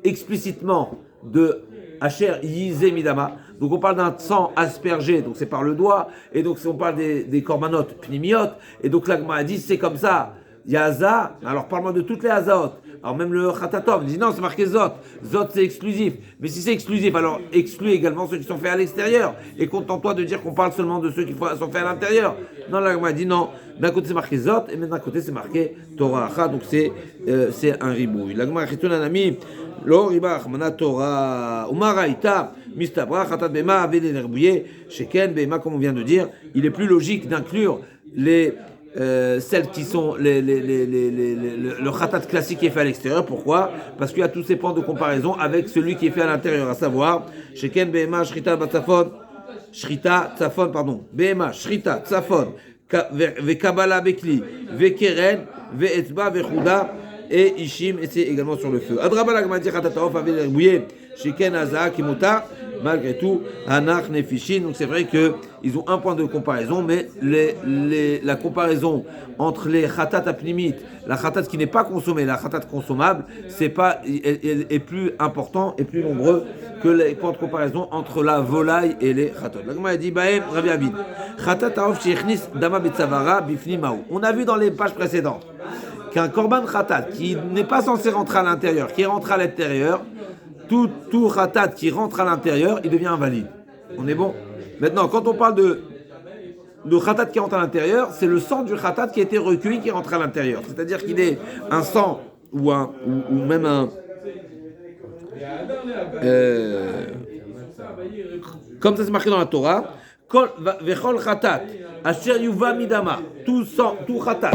explicitement de Asher Yizé Midama. Donc on parle d'un sang aspergé, donc c'est par le doigt. Et donc on parle des corbanotes pnimiotes. Et donc l'Agma a dit c'est comme ça. Il y a Haza, alors parle-moi de toutes les Hazaot. Alors même le Khatatov dit non, c'est marqué Zot. Zot c'est exclusif. Mais si c'est exclusif, alors exclue également ceux qui sont faits à l'extérieur. Et contente-toi de dire qu'on parle seulement de ceux qui sont faits à l'intérieur. Non, là, on m'a dit non. D'un côté c'est marqué Zot, et d'un côté c'est marqué Torah Achat, donc c'est un ribouille. L'Agma Chitun Anami, Lo Ribach, Mana Torah, Umaraïta, Mistabra, Khatat Bema, Avele Nerbouye, Sheken, Bema, comme on vient de dire, il est plus logique d'inclure celles qui sont le khatat classique qui est fait à l'extérieur. Pourquoi? Parce qu'il y a tous ces points de comparaison avec celui qui est fait à l'intérieur, à savoir Sheken Behema Shrita Batzafon Shrita Tzafon Behema Shrita Tzafon Ve Kabbalah Bekli Ve Keren Ve Etzba Ve Chouda et Ishim, et c'est également sur le feu. Adraba l'Agmati Khatataof avec l'herbouillé Sheken Haza Kimota, malgré tout Hanach Nefishin. Donc c'est vrai qu'ils ont un point de comparaison, mais la comparaison entre les khatat apnimit, la khatat qui n'est pas consommée, la khatat consommable, est plus important et plus nombreux que les points de comparaison entre la volaille et les khatat. L'Agma a dit Bahem Rabi Abid Khatat Aof Shechnis Dama Betzavara Bifni Maou. On a vu dans les pages précédentes qu'un korban khatat qui n'est pas censé rentrer à l'intérieur, qui rentre à l'intérieur, tout khatat qui rentre à l'intérieur, il devient invalide. On est bon? Maintenant, quand on parle de khatat qui rentre à l'intérieur, c'est le sang du khatat qui a été recueilli qui rentre à l'intérieur. C'est-à-dire qu'il est un sang ou même un comme ça c'est marqué dans la Torah, vechol chatat asher yuva midama, tout chatat,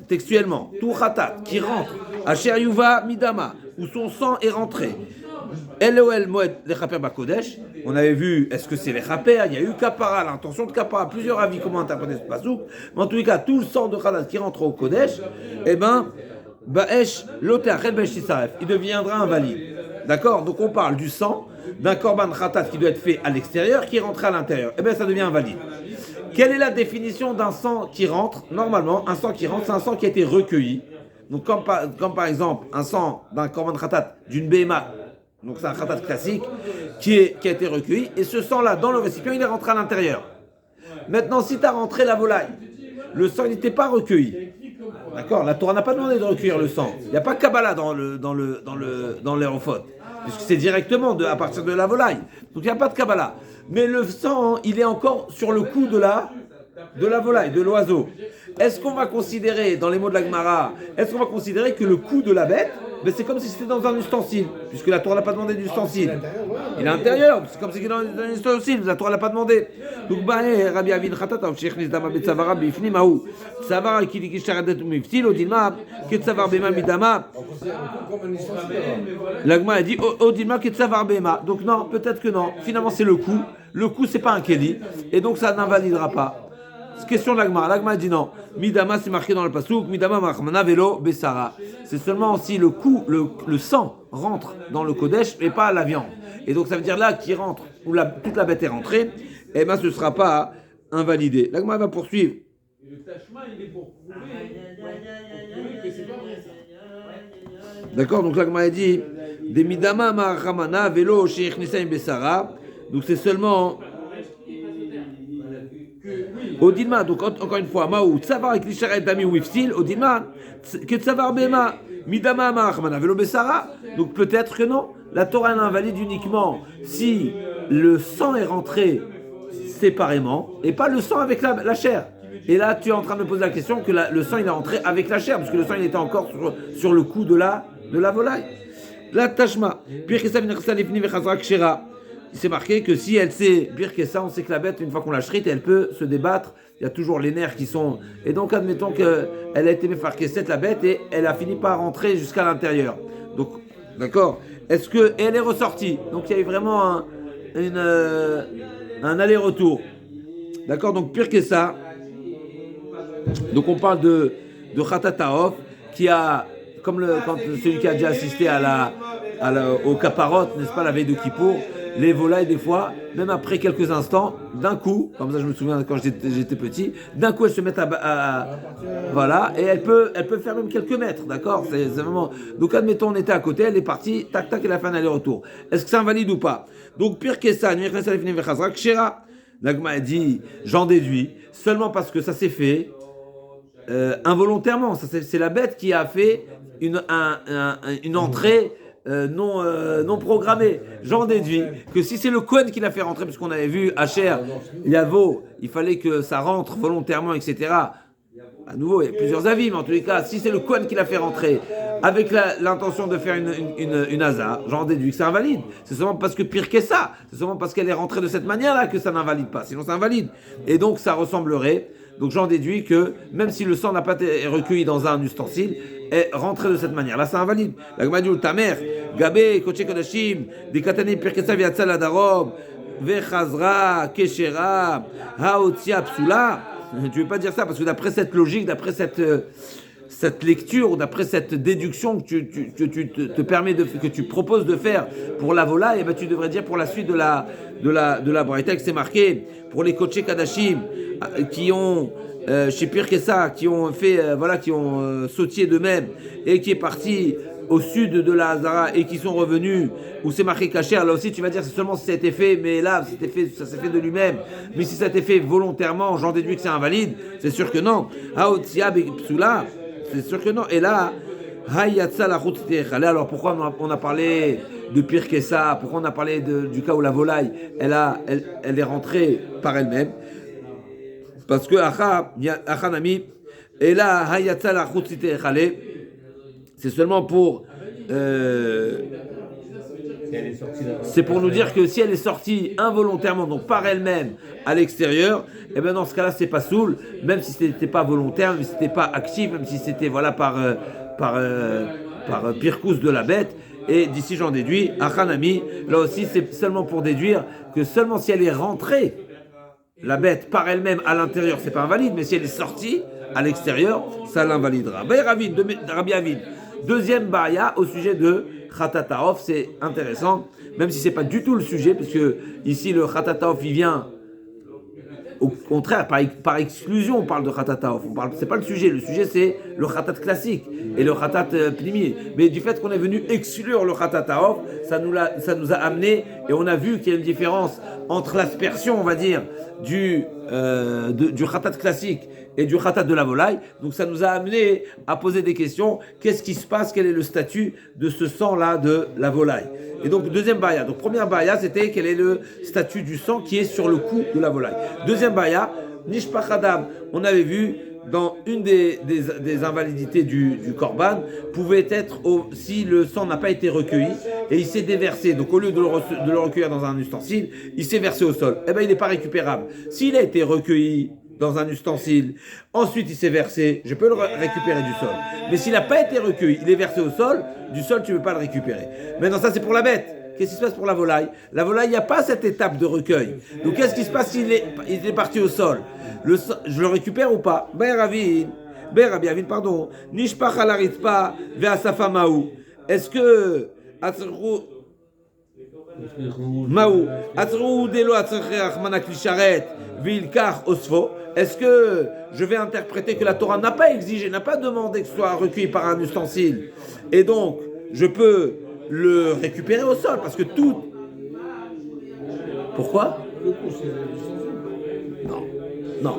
textuellement, tout khatat qui rentre, Asher Yuva Midama, où son sang est rentré. LOL Moed les Chaper Bakodesh, on avait vu, est-ce que c'est les Chaper, il y a eu Kapara, l'intention de Kapara, plusieurs avis comment interpréter ce pasouk, mais en tous les cas, tout le sang de Khatat qui rentre au Kodesh, eh ben, Baesh Loter Relbesh Tisaref, il deviendra invalide. D'accord? Donc on parle du sang, d'un Korban Khatat qui doit être fait à l'extérieur, qui rentre à l'intérieur, eh bien ça devient invalide. Quelle est la définition d'un sang qui rentre? Normalement, un sang qui rentre, c'est un sang qui a été recueilli. Donc, comme par exemple, un sang d'un korban khatat, d'une BMA, donc c'est un khatat classique, qui a été recueilli, et ce sang-là, dans le récipient, il est rentré à l'intérieur. Maintenant, si tu as rentré la volaille, le sang n'était pas recueilli. D'accord? La Torah n'a pas demandé de recueillir le sang. Il n'y a pas de Kabbalah dans l'aérophote, puisque c'est directement à partir de la volaille. Donc, il n'y a pas de Kabbalah. Mais le sang, il est encore sur le cou de la volaille, de l'oiseau. Est-ce qu'on va considérer, dans les mots de la Gemara, est-ce qu'on va considérer que le cou de la bête, ben c'est comme si c'était dans un ustensile, puisque la Torah n'a pas demandé d'ustensile. Il est intérieur, c'est comme si c'était dans un ustensile, la Torah n'a pas demandé. Donc, Rabbi Avin Khatat, Sheikh Nizdama Betsavara, Bifni Maou, Tsavar qui dit qu'il s'arrête de Miftil, Odilma, Ketsavar Bema Midama. La Gemara a dit Odilma, Ketsavar Bema. Donc, non, peut-être que non. Finalement, c'est le cou. Le cou, c'est pas un Keli, et donc ça n'invalidera pas. Question de l'Agma. L'Agma dit non. Midama, c'est marqué dans le pasouk. Midama machmana velo besara. C'est seulement si le cou, le sang rentre dans le kodesh, mais pas la viande. Et donc ça veut dire là qui rentre, où toute la bête est rentrée, eh ben ce ne sera pas invalidé. L'Agma va poursuivre. D'accord, donc l'Agma a dit des midama machmana velo sheikh nisaim besara. Donc c'est seulement Odilma, donc encore une fois, Maou, Tsavar avec l'Isharet Dami ou Ifsil, Odilma, que Tsavar Bema, Midama Mahmana, Velo Besara, donc peut-être que non. La Torah l'invalide uniquement si le sang est rentré séparément et pas le sang avec la chair. Et là, tu es en train de me poser la question que le sang il est rentré avec la chair, parce que le sang il était encore sur le cou de la volaille. La Tashma, Pirkesa Vinaksa Lifni Vechazra Kshera. C'est marqué que si elle sait pire que ça, on sait que la bête, une fois qu'on la shrite, elle peut se débattre. Il y a toujours les nerfs qui sont. Et donc, admettons qu'elle a été méfarkesset, la bête, et elle a fini par rentrer jusqu'à l'intérieur. Donc, d'accord. Et elle est ressortie. Donc, il y a eu vraiment un aller-retour. D'accord. Donc, pire que ça. Donc, on parle de Khatataof, qui a, comme quand celui qui a déjà assisté au caparote, n'est-ce pas, la veille de Kippour. Les volailles, des fois, même après quelques instants, d'un coup, comme ça je me souviens quand j'étais petit, d'un coup elles se mettent voilà, et elle peut faire même quelques mètres, d'accord? C'est vraiment. Donc admettons, on était à côté, elle est partie, tac tac, elle a fait un aller-retour. Est-ce que c'est invalide ou pas? Donc pire que ça, Nagma a dit, j'en déduis, seulement parce que ça s'est fait involontairement. C'est la bête qui a fait une entrée. Non programmé. J'en déduis que si c'est le Kohen qui l'a fait rentrer, puisqu'on avait vu Asher, Yavo, il fallait que ça rentre volontairement, etc. À nouveau, il y a plusieurs avis, mais en tous les cas, si c'est le Kohen qui l'a fait rentrer avec l'intention de faire une Haza, j'en déduis que c'est invalide. C'est seulement parce que pire que ça, c'est seulement parce qu'elle est rentrée de cette manière-là que ça n'invalide pas. Sinon, c'est invalide. Et donc, ça ressemblerait. Donc, j'en déduis que même si le sang n'a pas été recueilli dans un ustensile, est rentré de cette manière. Là, c'est invalide. La Gemara dit ta mère, Gabé, Koché Kodashim, des Katani Pirkesa Viatzal Adarob, Vechazra, Keshera, Haotia Psula. Tu ne veux pas dire ça parce que d'après cette logique, d'après cette lecture, d'après cette déduction que tu te permets que tu proposes de faire pour la volaille, eh ben tu devrais dire pour la suite de la Braïta que c'est marqué pour les Koché Kadashim qui ont chez pire que ça, qui ont fait, qui ont sautié d'eux-mêmes et qui est parti au sud de la Hazara et qui sont revenus où c'est marqué Kacher. Là aussi, tu vas dire c'est seulement si ça a été fait, mais là, ça s'est fait de lui-même. Mais si ça a été fait volontairement, j'en déduis que c'est invalide. C'est sûr que non. Haotsiab et Psula, c'est sûr que non. Et là, Hayatsa la route. Alors pourquoi on a parlé de pire que ça? Pourquoi on a parlé du cas où la volaille, elle est rentrée par elle-même? Parce que Achanami, et là, Hayatsa la c'est seulement pour... c'est pour nous dire que si elle est sortie involontairement, donc par elle-même, à l'extérieur, et bien dans ce cas-là, c'est pas soul, même si ce n'était pas volontaire, même si c'était pas actif, même si c'était voilà par pircous de la bête. Et d'ici j'en déduis, Achanami, là aussi c'est seulement pour déduire que seulement si elle est rentrée, la bête par elle-même à l'intérieur, c'est pas invalide, mais si elle est sortie à l'extérieur, ça l'invalidera. Rabbi Avid. Deuxième baya au sujet de Khatataof, c'est intéressant, même si c'est pas du tout le sujet, parce que ici le Khatataof il vient au contraire, par exclusion, on parle de Khatataof. C'est pas le sujet c'est le Khatat classique et le Khatat plimi. Mais du fait qu'on est venu exclure le Khatataof, ça nous a amené, et on a vu qu'il y a une différence entre l'aspersion, on va dire, du Khatat classique et du Khatat de la volaille. Donc ça nous a amené à poser des questions. Qu'est-ce qui se passe? Quel est le statut de ce sang-là de la volaille? Et donc deuxième baya. Donc première baya, c'était quel est le statut du sang qui est sur le cou de la volaille. Deuxième baya, Nishpach Adam. On avait vu dans une des invalidités du korban, pouvait être si le sang n'a pas été recueilli et il s'est déversé. Donc au lieu de le recueillir dans un ustensile, il s'est versé au sol. Eh bien il n'est pas récupérable. S'il a été recueilli dans un ustensile, ensuite il s'est versé, je peux le récupérer du sol. Mais s'il n'a pas été recueilli, il est versé au sol, du sol tu ne peux pas le récupérer. Maintenant ça c'est pour la bête. Qu'est-ce qui se passe pour la volaille? La volaille, il n'y a pas cette étape de recueil. Donc qu'est-ce qui se passe s'il est parti au sol? Je le récupère ou pas? Rabbi Avin, pardon. Nishpach al haritpa ve'asafa maou. Est-ce que Maou atzrou delo atzreach manak lisharet vilkar osfo? Est-ce que je vais interpréter que la Torah n'a pas exigé, n'a pas demandé que ce soit recueilli par un ustensile, et donc je peux le récupérer au sol parce que tout. Pourquoi? Non.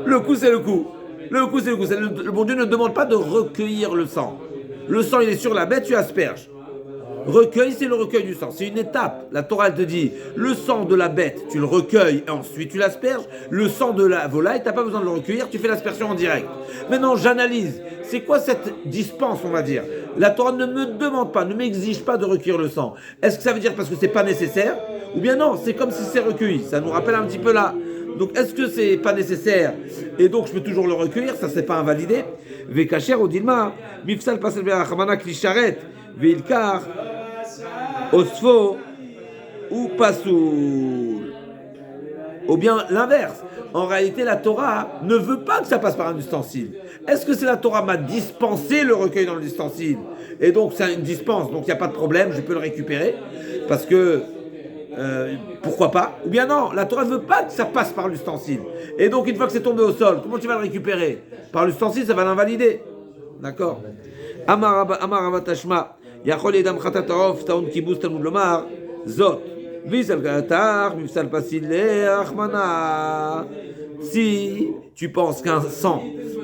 Le coup c'est le coup. Le bon Dieu ne demande pas de recueillir le sang. Le sang il est sur la bête, tu asperges. Recueil, c'est le recueil du sang. C'est une étape. La Torah elle te dit, le sang de la bête, tu le recueilles et ensuite tu l'asperges. Le sang de la volaille, tu n'as pas besoin de le recueillir, tu fais l'aspersion en direct. Maintenant, j'analyse. C'est quoi cette dispense, on va dire? La Torah ne me demande pas, ne m'exige pas de recueillir le sang. Est-ce que ça veut dire parce que c'est pas nécessaire? Ou bien non, c'est comme si c'est recueilli. Ça nous rappelle un petit peu là. Donc, est-ce que c'est pas nécessaire et donc je peux toujours le recueillir? Ça, c'est pas invalidé. Vekacher ou dilma, mifsal pasel be'achamanak lisharet ve'ilkar osfo ou pasoul. Ou bien l'inverse. En réalité, la Torah ne veut pas que ça passe par un ustensile. Est-ce que c'est la Torah m'a dispensé le recueil dans l'ustensile? Et donc, c'est une dispense, donc il n'y a pas de problème, je peux le récupérer. Parce que, pourquoi pas? Ou bien non, la Torah ne veut pas que ça passe par l'ustensile. Et donc, une fois que c'est tombé au sol, comment tu vas le récupérer? Par l'ustensile, ça va l'invalider. D'accord? Amar Avatashma, Yachol Yedam Khatataof, Taun Kibus Talmud Lomar, Zot. Si tu penses qu'un sang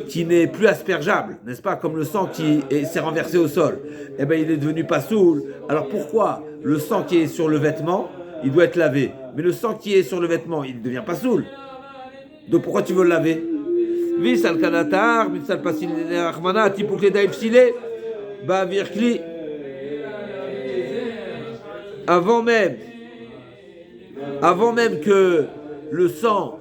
qui n'est plus aspergeable, n'est-ce pas, comme le sang qui s'est renversé au sol, eh ben il est devenu pas soul. Alors pourquoi le sang qui est sur le vêtement, il doit être lavé, mais le sang qui est sur le vêtement, il ne devient pas soul? Donc pourquoi tu veux le laver? Avant même que le sang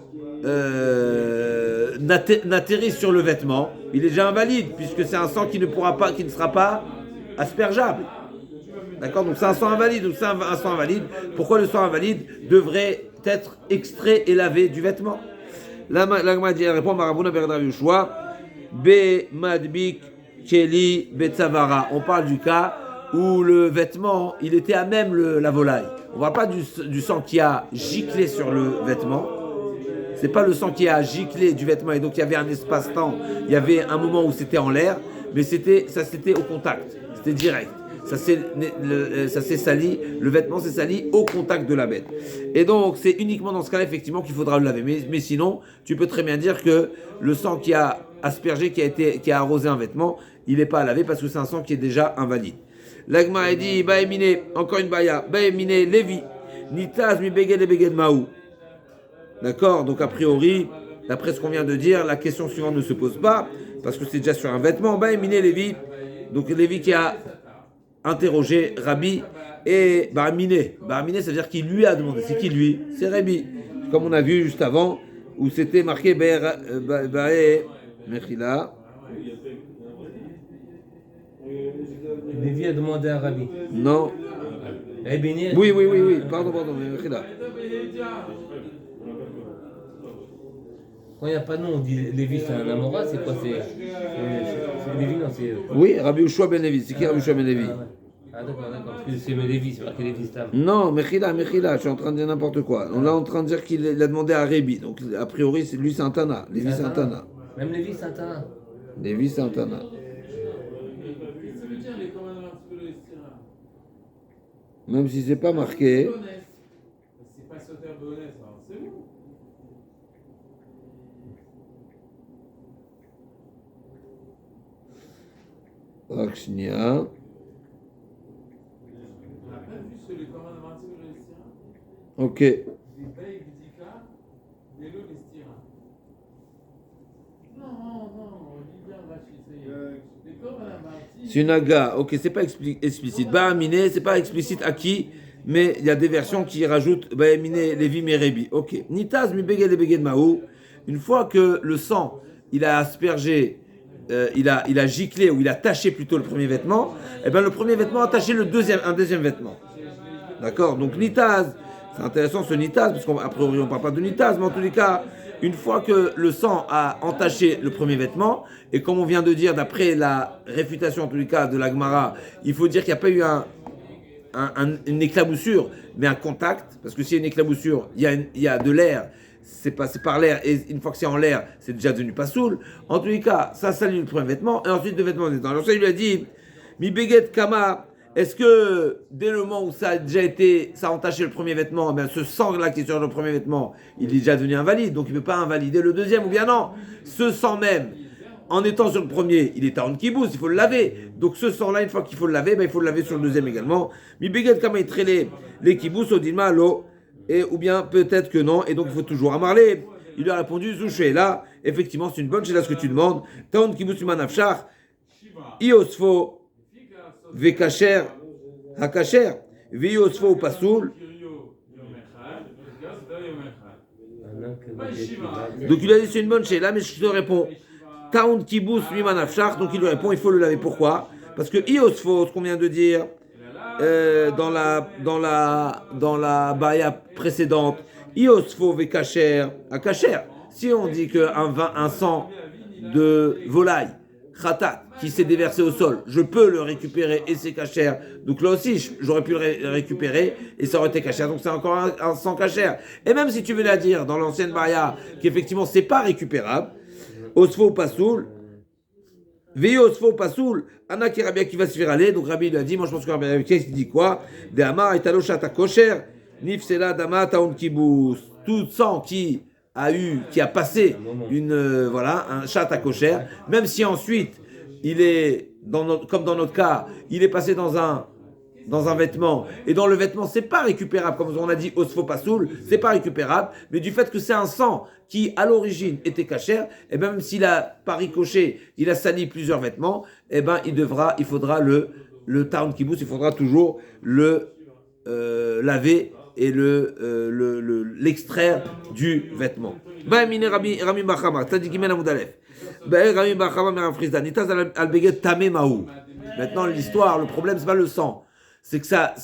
n'atterrisse sur le vêtement, il est déjà invalide, puisque c'est un sang qui ne sera pas aspergeable. D'accord? Donc c'est un sang invalide, donc c'est un sang invalide. Pourquoi le sang invalide devrait être extrait et lavé du vêtement? La répond Marabouna Berda Yushua, Be Madbik Keli Betzavara. On parle du cas où le vêtement, il était à même la volaille. On ne parle pas du sang qui a giclé sur le vêtement. C'est pas le sang qui a giclé du vêtement et donc il y avait un espace-temps, il y avait un moment où c'était en l'air, mais c'était au contact, c'était direct. Ça s'est sali, le vêtement s'est sali au contact de la bête. Et donc c'est uniquement dans ce cas-là effectivement qu'il faudra le laver. Mais sinon, tu peux très bien dire que le sang qui a aspergé, qui a arrosé un vêtement, il n'est pas à laver parce que c'est un sang qui est déjà invalide. L'agma a dit, Baemine, encore une baya, Baemine, Lévi, Nitaz mi beged et beged maou. D'accord? Donc a priori, d'après ce qu'on vient de dire, la question suivante ne se pose pas, parce que c'est déjà sur un vêtement. Baemine, Lévi, Donc Lévi qui a interrogé Rabbi et Baraminé. Baraminé, ça veut dire qu'il lui a demandé. C'est qui lui? C'est Rabbi. Comme on a vu juste avant, où c'était marqué Bae Mechila. Lévi a demandé à Rabbi. Non. Oui, pardon, Mechila. Quand il n'y a pas de nom, on dit Lévi c'est un Amora, c'est quoi? C'est Lévi, non? C'est... Oui, Rabbi Ushua ben Lévi. C'est qui Rabbi Ushua ben Lévi? Ah d'accord. Parce que c'est Lévi, c'est marqué Lévi Stam. Non, Mechila, je suis en train de dire n'importe quoi. On est en train de dire qu'il a demandé à Rabbi. Donc a priori, lui c'est un Tana. Lévi c'est un Tana. Même Lévi c'est un Tana. Lévi c'est un Tana. Même si c'est pas marqué. C'est pas sauter bonnet, c'est bon. רק שנייה. On n'a pas vu sur les commandements de l'Estira. Ok. Des bails bidika, des lots l'Estira. Non, on dit bien Rachid, ça y est. Les commandements. Sunaga, ok, c'est pas explicite. Ba'aminé, c'est pas explicite à qui, mais il y a des versions qui rajoutent Ba'aminé, Lévi, Merebi. Ok. Nitaz, mi beged et beged maou. Une fois que le sang, il a aspergé, il a giclé ou il a taché plutôt le premier vêtement, et bien le premier vêtement a taché un deuxième vêtement. D'accord? Donc Nitaz, c'est intéressant ce Nitaz, parce qu'a priori on ne parle pas de Nitaz, mais en tous les cas, une fois que le sang a entaché le premier vêtement, et comme on vient de dire, d'après la réfutation en tous les cas de la Gemara, il faut dire qu'il n'y a pas eu une éclaboussure, mais un contact, parce que s'il y a une éclaboussure, il y a de l'air, c'est passé par l'air, et une fois que c'est en l'air, c'est déjà devenu pas saoul. En tous les cas, ça salit le premier vêtement, et ensuite le vêtement dedans. Alors ça, il lui a dit, mi beget kama, est-ce que dès le moment où ça a déjà été, ça a entaché le premier vêtement, eh bien ce sang-là qui est sur le premier vêtement, il est déjà devenu invalide, donc il ne peut pas invalider le deuxième, ou bien non, ce sang même, en étant sur le premier, il est en kibous, il faut le laver. Donc ce sang-là, une fois qu'il faut le laver, ben, il faut le laver sur le deuxième également. Mi beget kama itrele les kibous odilma lo. Et, ou bien peut-être que non, et donc il faut toujours amarler. Il lui a répondu, Zouché, là, effectivement, c'est une bonne chose là ce que tu demandes. Taon kibus manafshar, iosfo, vekacher, hakacher, viosfo pasoul. Donc il lui a dit, c'est une bonne chose là, mais je te réponds, Taon kibus manafshar, donc il lui répond, il faut le laver. Pourquoi? Parce que iosfo, ce qu'on vient de dire, dans la baya précédente, iosfo ve kacher, à kacher. Si on dit qu'un sang de volaille, khatat, qui s'est déversé au sol, je peux le récupérer et c'est kacher. Donc là aussi, j'aurais pu le récupérer et ça aurait été kacher. Donc c'est encore un sang kacher. Et même si tu veux la dire dans l'ancienne baya qu'effectivement c'est pas récupérable, osfo pasoul. Veosfo pasoul, Anaki Rabbi qui va se faire aller. Donc Rabbi lui a dit, moi je pense que Rabbi il dit quoi? De Amar et Talosha ta kosher, Nifsela Dama Taon Kibous. Tout sang qui a passé un chat à kosher, même si ensuite il est, comme dans notre cas, il est passé dans un vêtement, et dans le vêtement, c'est pas récupérable, comme on a dit, osfo pasoul, c'est pas récupérable, mais du fait que c'est un sang qui, à l'origine, était cachère, et même s'il a pas ricoché, il a sali plusieurs vêtements, et ben, il faudra le taon kibous, il faudra toujours le laver et l'extraire du vêtement. Rami Bachama, Tadikimen Amoudalef. Rami Bachama, Meram Frisdan, Nitaz al-Beget Tame Maou. Maintenant, l'histoire, le problème, c'est pas le sang. C'est que ça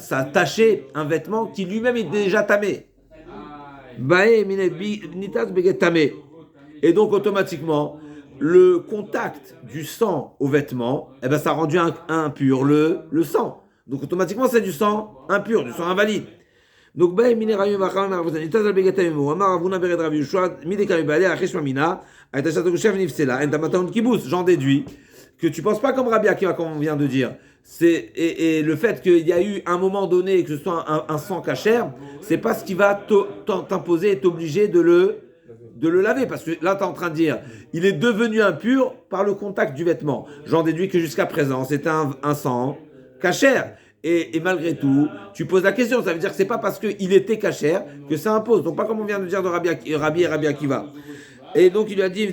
a taché un vêtement qui lui-même est déjà tamé. Et donc, automatiquement, le contact du sang au vêtement, eh ben, ça a rendu impur le sang. Donc, automatiquement, c'est du sang impur, du sang invalide. Donc, j'en déduis que tu ne penses pas comme Rabbi Akiva, comme on vient de dire. Et le fait qu'il y a eu un moment donné que ce soit un sang cachère, c'est pas ce qui va t'imposer et t'obliger de le laver. Parce que là, tu es en train de dire, il est devenu impur par le contact du vêtement. J'en déduis que jusqu'à présent, c'était un sang cachère. Et malgré tout, tu poses la question. Ça veut dire que c'est pas parce qu'il était cachère que ça impose. Donc pas comme on vient de dire de Rabbi et Rabbi Akiva. Et donc il lui a dit,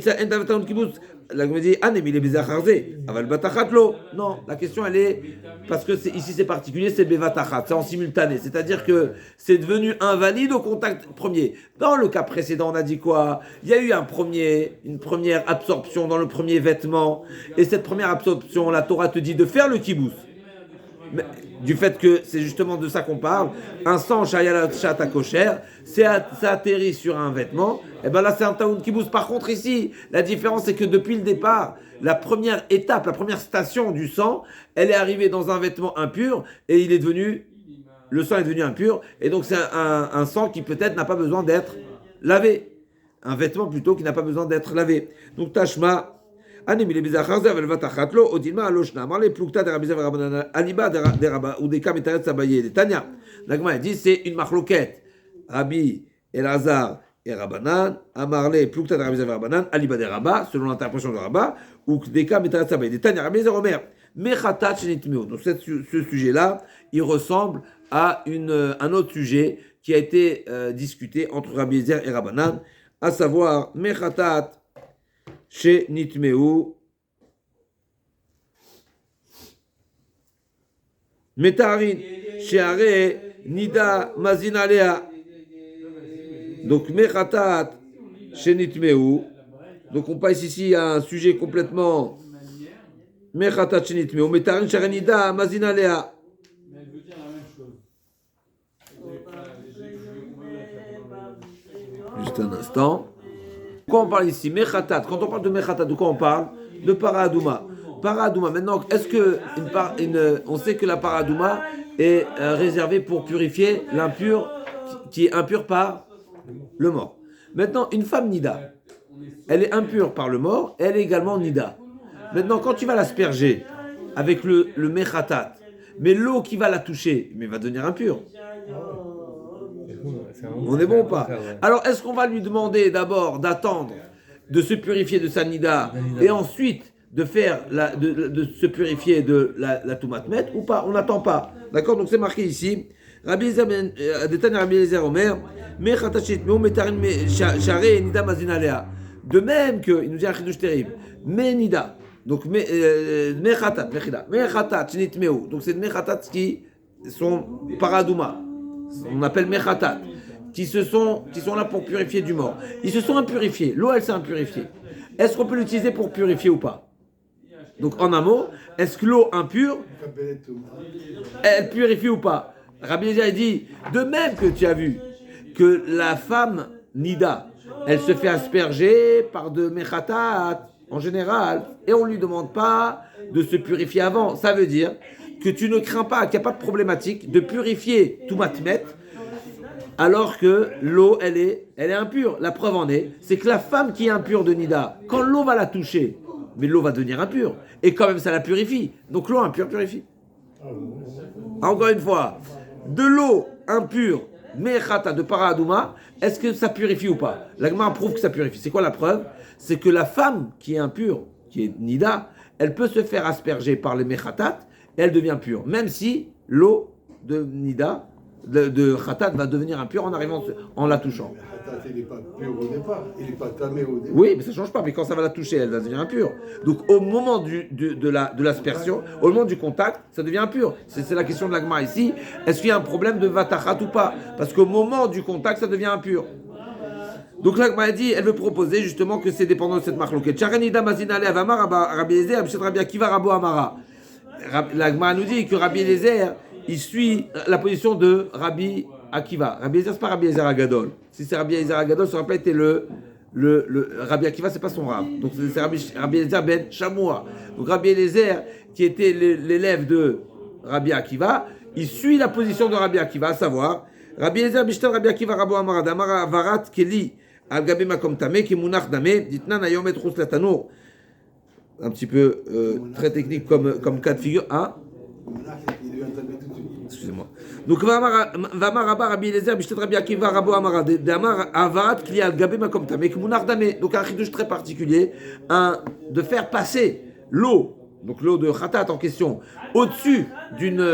la Gemara dit, ah, mais il est bizarre, aval batachatlo. Non, la question elle est, parce que ici c'est particulier, c'est bevatachat, c'est en simultané. C'est-à-dire que c'est devenu invalide au contact premier. Dans le cas précédent, on a dit quoi? Il y a eu une première absorption dans le premier vêtement. Et cette première absorption, la Torah te dit de faire le kibbutz. Mais, du fait que c'est justement de ça qu'on parle, un sang shayala shata kosher, ça atterrit sur un vêtement, et ben là c'est un taoun kibbutz. Par contre ici, la différence c'est que depuis le départ, la première étape, la première station du sang, elle est arrivée dans un vêtement impur et le sang est devenu impur, et donc c'est un sang qui peut-être n'a pas besoin d'être lavé, un vêtement plutôt qui n'a pas besoin d'être lavé. Donc tashma. Donc on dit c'est une machloket. Rabbi Elazar et Rabbanan, Amarle, Plukta de Rabbi Rabbanan, Aliba de Rabba, selon l'interprétation de Rabba, ou Deka Metaret Sabaye. Des Tanya, Rabbi Elazar Omer, Mechatat Shenitmeo. Donc ce sujet-là, il ressemble à un autre sujet qui a été discuté entre Rabbi Elazar et Rabbanan, à savoir Mechatat chez Nitmeu, Metarin, chez Are, Nida, Mazinalea. Donc, Mechatat, chez Nitmeu. Donc, on passe ici à un sujet complètement. Mechatat, chez Nitmeu, Metarin, chez Are, Nida, Mazinalea. Mais elle veut dire la même chose. Juste un instant. Quand on parle ici, Mechatat, quand on parle de Mechatat, de quoi on parle? De Paradouma. Paradouma, maintenant, est-ce que on sait que la Paradouma est réservée pour purifier l'impur, qui est impur par le mort. Maintenant, une femme Nida, elle est impure par le mort, elle est également Nida. Maintenant, quand tu vas l'asperger avec le Mechatat, mais l'eau qui va la toucher, mais va devenir impure. On est bon ou pas? Alors, est-ce qu'on va lui demander d'abord d'attendre, de se purifier de sa nida, et ensuite de faire de se purifier de la toumatmet ou pas? On n'attend pas. D'accord? Donc c'est marqué ici. Rabbi Eliezer Omer, de même que, il nous dit un chidouche terrible, Menida, donc Mechatat, donc c'est Mechatat qui sont paradouma, on appelle Mechatat, qui sont là pour purifier du mort. Ils se sont impurifiés, l'eau elle s'est impurifiée. Est-ce qu'on peut l'utiliser pour purifier ou pas? Donc en un mot, est-ce que l'eau impure, elle purifie ou pas? Rabbi Eliezer dit, de même que tu as vu que la femme Nida, elle se fait asperger par de Mechatat en général, et on ne lui demande pas de se purifier avant. Ça veut dire que tu ne crains pas, qu'il n'y a pas de problématique de purifier tout matmet, alors que l'eau, elle est impure. La preuve en est, c'est que la femme qui est impure de Nida, quand l'eau va la toucher, mais l'eau va devenir impure, et quand même ça la purifie. Donc l'eau impure purifie. Encore une fois, de l'eau impure, Mechata de Paradouma, est-ce que ça purifie ou pas? La Gemara prouve que ça purifie. C'est quoi la preuve? C'est que la femme qui est impure, qui est Nida, elle peut se faire asperger par les Mechatat et elle devient pure. Même si l'eau de Nida, de Khatat, va devenir impure en la touchant. Le Khatat, il n'est pas pur au départ, il n'est pas tamé au départ. Oui, mais ça ne change pas. Mais quand ça va la toucher, elle va devenir impure. Donc au moment de l'aspersion, au moment du contact, ça devient impur. C'est la question de l'agma ici. Est-ce qu'il y a un problème de vatachat ou pas? Parce qu'au moment du contact, ça devient impur. Donc l'agma a dit, elle veut proposer justement que c'est dépendant de cette marloquette. Charanida mazina le avamar Rabbi Eliezer, Rabbi Akiva Rabo Amara. L'agma nous dit que Rabbi Eliezer, il suit la position de Rabbi Akiva. Rabbi Eliezer, c'est pas Rabbi Eliezer Agadol. Si c'est Rabbi Eliezer Agadol, ça aurait pas été le Rabbi Akiva, c'est pas son rab. Donc c'est Rabbi Eliezer ben Shamoua. Donc Rabbi Eliezer, qui était l'élève de Rabbi Akiva, il suit la position de Rabbi Akiva, à savoir Rabbi Eliezer Bishtan Rabbi Akiva Rabo Amara Damara Varat Keli Al Gabe Makom Tame Ki Munach Dame Ditnan Ayom Et Rous Latanour. Un petit peu très technique comme cas de figure. Hein? Excusez-moi. Donc, Vamar Rabbi Eliezer, Bishtet Rabbi Akiva, Rabo Amara, Damar Avarat, Kli Al Gabe Makom Tame, Kmunar Dame. Donc, un chidouche très particulier, de faire passer l'eau, donc l'eau de Khatat en question, au-dessus d'une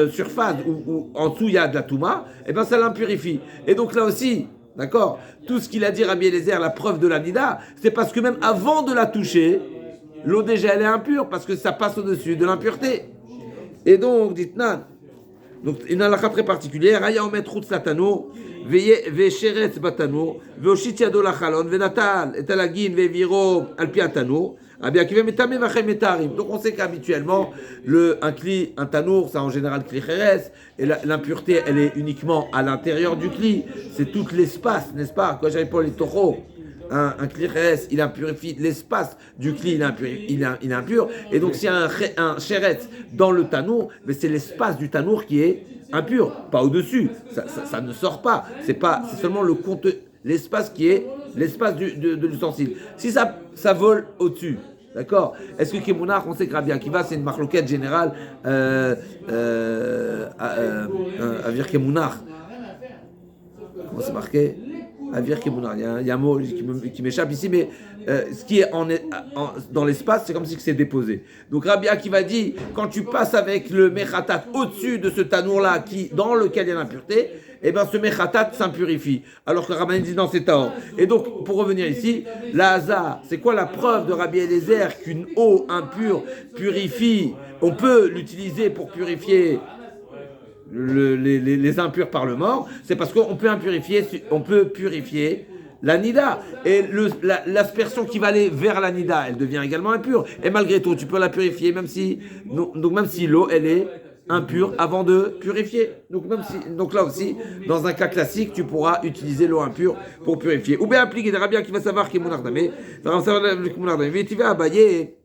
surface où en dessous il y a de la Touma, et bien ça l'impurifie. Et donc là aussi, D'accord? Tout ce qu'il a dit Rabbi Eliezer, la preuve de la nida, c'est parce que même avant de la toucher, l'eau déjà elle est impure, parce que ça passe au-dessus de l'impureté. Et donc, dites nan. Donc, une halakha très particulière. Aya omet rout satano, ve'sheret batano, ve'oshit yado lachalon, ve'natal, et alagin, ve'viro alpiatano. Donc on sait qu'habituellement, un tanour, c'est en général kli cheres, et l'impureté, elle est uniquement à l'intérieur du kli. C'est tout l'espace, n'est-ce pas? Quand j'avais pas les taureaux, un kli cheres, il impurifie l'espace du kli, il est impur. Et donc s'il y a un cheres dans le tanour, mais c'est l'espace du tanour qui est impur, pas au-dessus. Ça ne sort pas. C'est seulement l'espace qui est l'espace de l'ustensile. Si ça vole au-dessus, d'accord? Est-ce que Kemounach, on sait que Rabbi Akiva, c'est une marloquette générale à Vir Kemounach. Comment c'est marqué? À Vir Kemounach. Il y a un mot qui m'échappe ici, mais ce qui est dans l'espace, c'est comme si c'est déposé. Donc Rabbi Akiva dit, quand tu passes avec le Mechatat au-dessus de ce tanour-là, dans lequel il y a l'impureté, et bien ce Mechatat s'impurifie. Alors que Rabbi dit non, c'est Taor. Et donc, pour revenir ici, la Haza, c'est quoi la preuve de Rabbi Eliezer qu'une eau impure purifie? On peut l'utiliser pour purifier les impurs par le mort. C'est parce qu'on peut purifier la nida. Et l'aspersion qui va aller vers la nida, elle devient également impure. Et malgré tout, tu peux la purifier, même si l'eau, elle est impure avant de purifier. Donc là aussi, dans un cas classique, tu pourras utiliser l'eau impure pour purifier. Ou bien appliquer des rabbins qui va savoir qui est Mounardamé, tout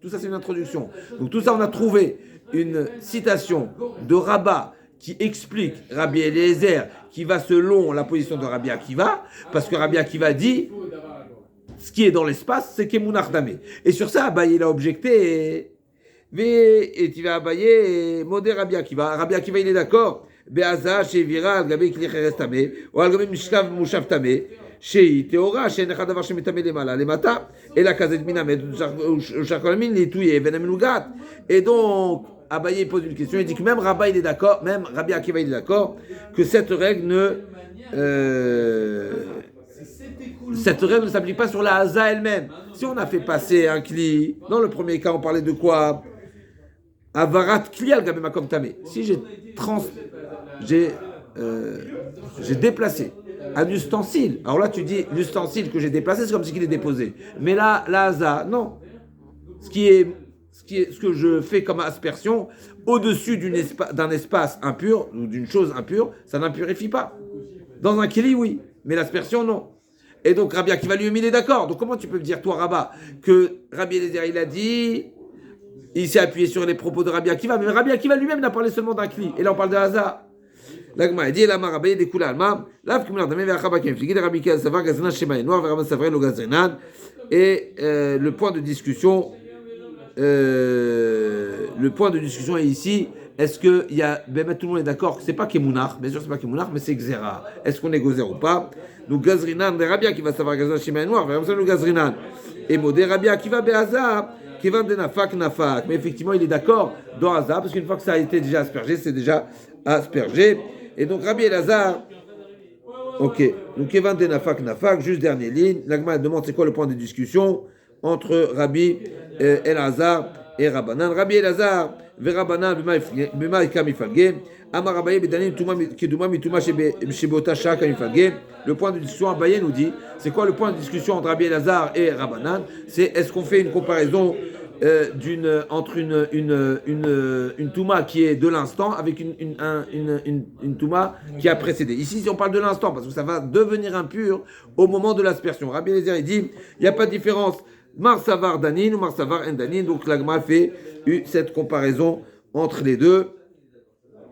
ça c'est une introduction. Donc tout ça, on a trouvé une citation de Rabat qui explique Rabbi Eliezer qui va selon la position de Rabbi Akiva, parce que Rabbi Akiva dit ce qui est dans l'espace, c'est Kemunach Damé. Et sur ça, Abaye il a objecté. Et tu vas abayer modé Rabbi Akiva. Rabbi Akiva, il est d'accord. Be'aza, Shevira, Al-Gabe, Kli Cheres Tamé, ou Al-Gabe, Mishkav, Mushav Tamé, Shei, Teora, Shei, Nechad, Avar, Shemitame, Lemala, Lemata, et la Kazet Minamet, Shakolamin, les Touye, Venamenugat. Et donc, Abaye pose une question. Il dit que même Rabbi, il est d'accord, même Rabbi Akiva, il est d'accord, que cette règle ne s'applique pas sur la Haza elle-même. Si on a fait passer un Kli, dans le premier cas, on parlait de quoi? Avarat Kli al-Gabe Makom Tamé. Si j'ai déplacé un ustensile, alors là tu dis l'ustensile que j'ai déplacé, c'est comme si il est déposé. Mais là, la Haza, non. Ce que je fais comme aspersion au-dessus d'un espace impur ou d'une chose impure, ça n'impurifie pas. Dans un Kli, oui, mais l'aspersion, non. Et donc Rabbi Akiva lui il est d'accord. Donc comment tu peux me dire, toi, Rabat, que Rabbi Eliezer il a dit, il s'est appuyé sur les propos de Rabbi Akiva, mais Rabbi Akiva lui-même n'a parlé seulement d'un Kli. Et là on parle de Haza. L'agma dit la Rabbi des Kula Alma, l'af comme l'ardamé vers Chabakim, figé Rabbi Akiva savoir Gazena Shema noir vers Rabbi Savre le Gazenan. Et le point de discussion est ici. Est-ce que tout le monde est d'accord que c'est pas Kemunach? Bien sûr c'est pas Kemunach, mais c'est Xera. Est-ce qu'on est gozer ou pas? Donc Gazrinan de Rabbi Akiva savoir Gazena Shema noir vers Rabbi le Gazrinan. Et modé Rabbi Akiva be'Haza. Mais effectivement, il est d'accord dans Haza, parce qu'une fois que ça a été déjà aspergé, c'est déjà aspergé. Et donc, Rabbi Elazar, ok. Donc, Evan de Nafak, juste dernière ligne. L'Agma demande c'est quoi le point de discussion entre Rabbi Elazar et Rabbanan. Rabbi Elazar, Verabanan, Bima Kamifalge, Amar Abaye, Bedanin, Kiduma, Mituma, Shebota, Shah, Kamifalge. Le point de discussion, Abaye nous dit, c'est quoi le point de discussion entre Rabbi Elazar et Rabbanan? C'est est-ce qu'on fait une comparaison entre une touma qui est de l'instant avec une touma qui a précédé. Ici, si on parle de l'instant, parce que ça va devenir impur au moment de l'aspersion. Rabbi Eliezer, il dit, il n'y a pas de différence. Marsavar Danin ou Marsavar Endanin. Donc l'Agma fait cette comparaison entre les deux.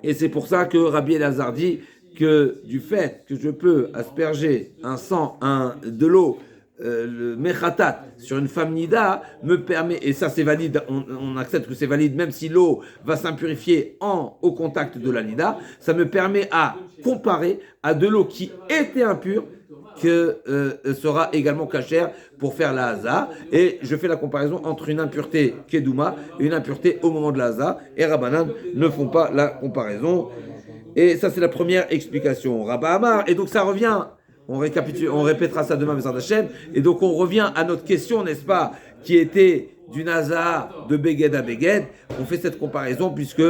Et c'est pour ça que Rabbi Elazar dit que du fait que je peux asperger un sang, de l'eau, le mechatat sur une femme nida me permet, et ça c'est valide, on accepte que c'est valide même si l'eau va s'impurifier au contact de la nida, ça me permet à comparer à de l'eau qui était impure que sera également cachère pour faire la haza, et je fais la comparaison entre une impureté kedouma et une impureté au moment de la haza, et Rabbanan ne font pas la comparaison. Et ça c'est la première explication. Rabba Amar, et donc ça revient On répétera ça demain, Bezrat Hashem. Et donc on revient à notre question, n'est-ce pas, qui était du Naza de Beged à Beged. On fait cette comparaison puisque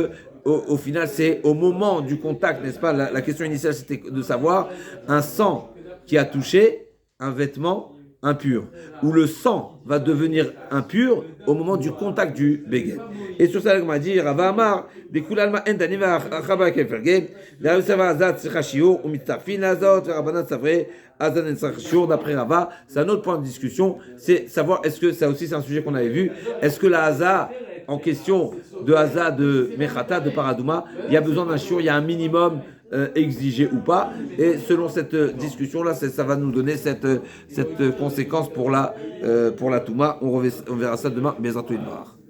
au final c'est au moment du contact, n'est-ce pas, la question initiale c'était de savoir un sang qui a touché un vêtement impur, où le sang va devenir impur au moment du contact du Beged. Et sur ça, on va dire, Rava Amar, Bekulalma Endaniva Achaba Keferge, Ve'avsava Azat Sechashio, Umitafin Azot, Verabanan Savre, Azan en Sechashio, d'après Rava, c'est un autre point de discussion, c'est savoir, est-ce que ça aussi c'est un sujet qu'on avait vu, est-ce que la Haza en question de Haza de Mechata, de Paradouma, il y a besoin d'un shiur, il y a un minimum exigé ou pas, et selon cette discussion là, ça va nous donner cette conséquence pour la Touma. On verra ça demain, Bezrat Hashem.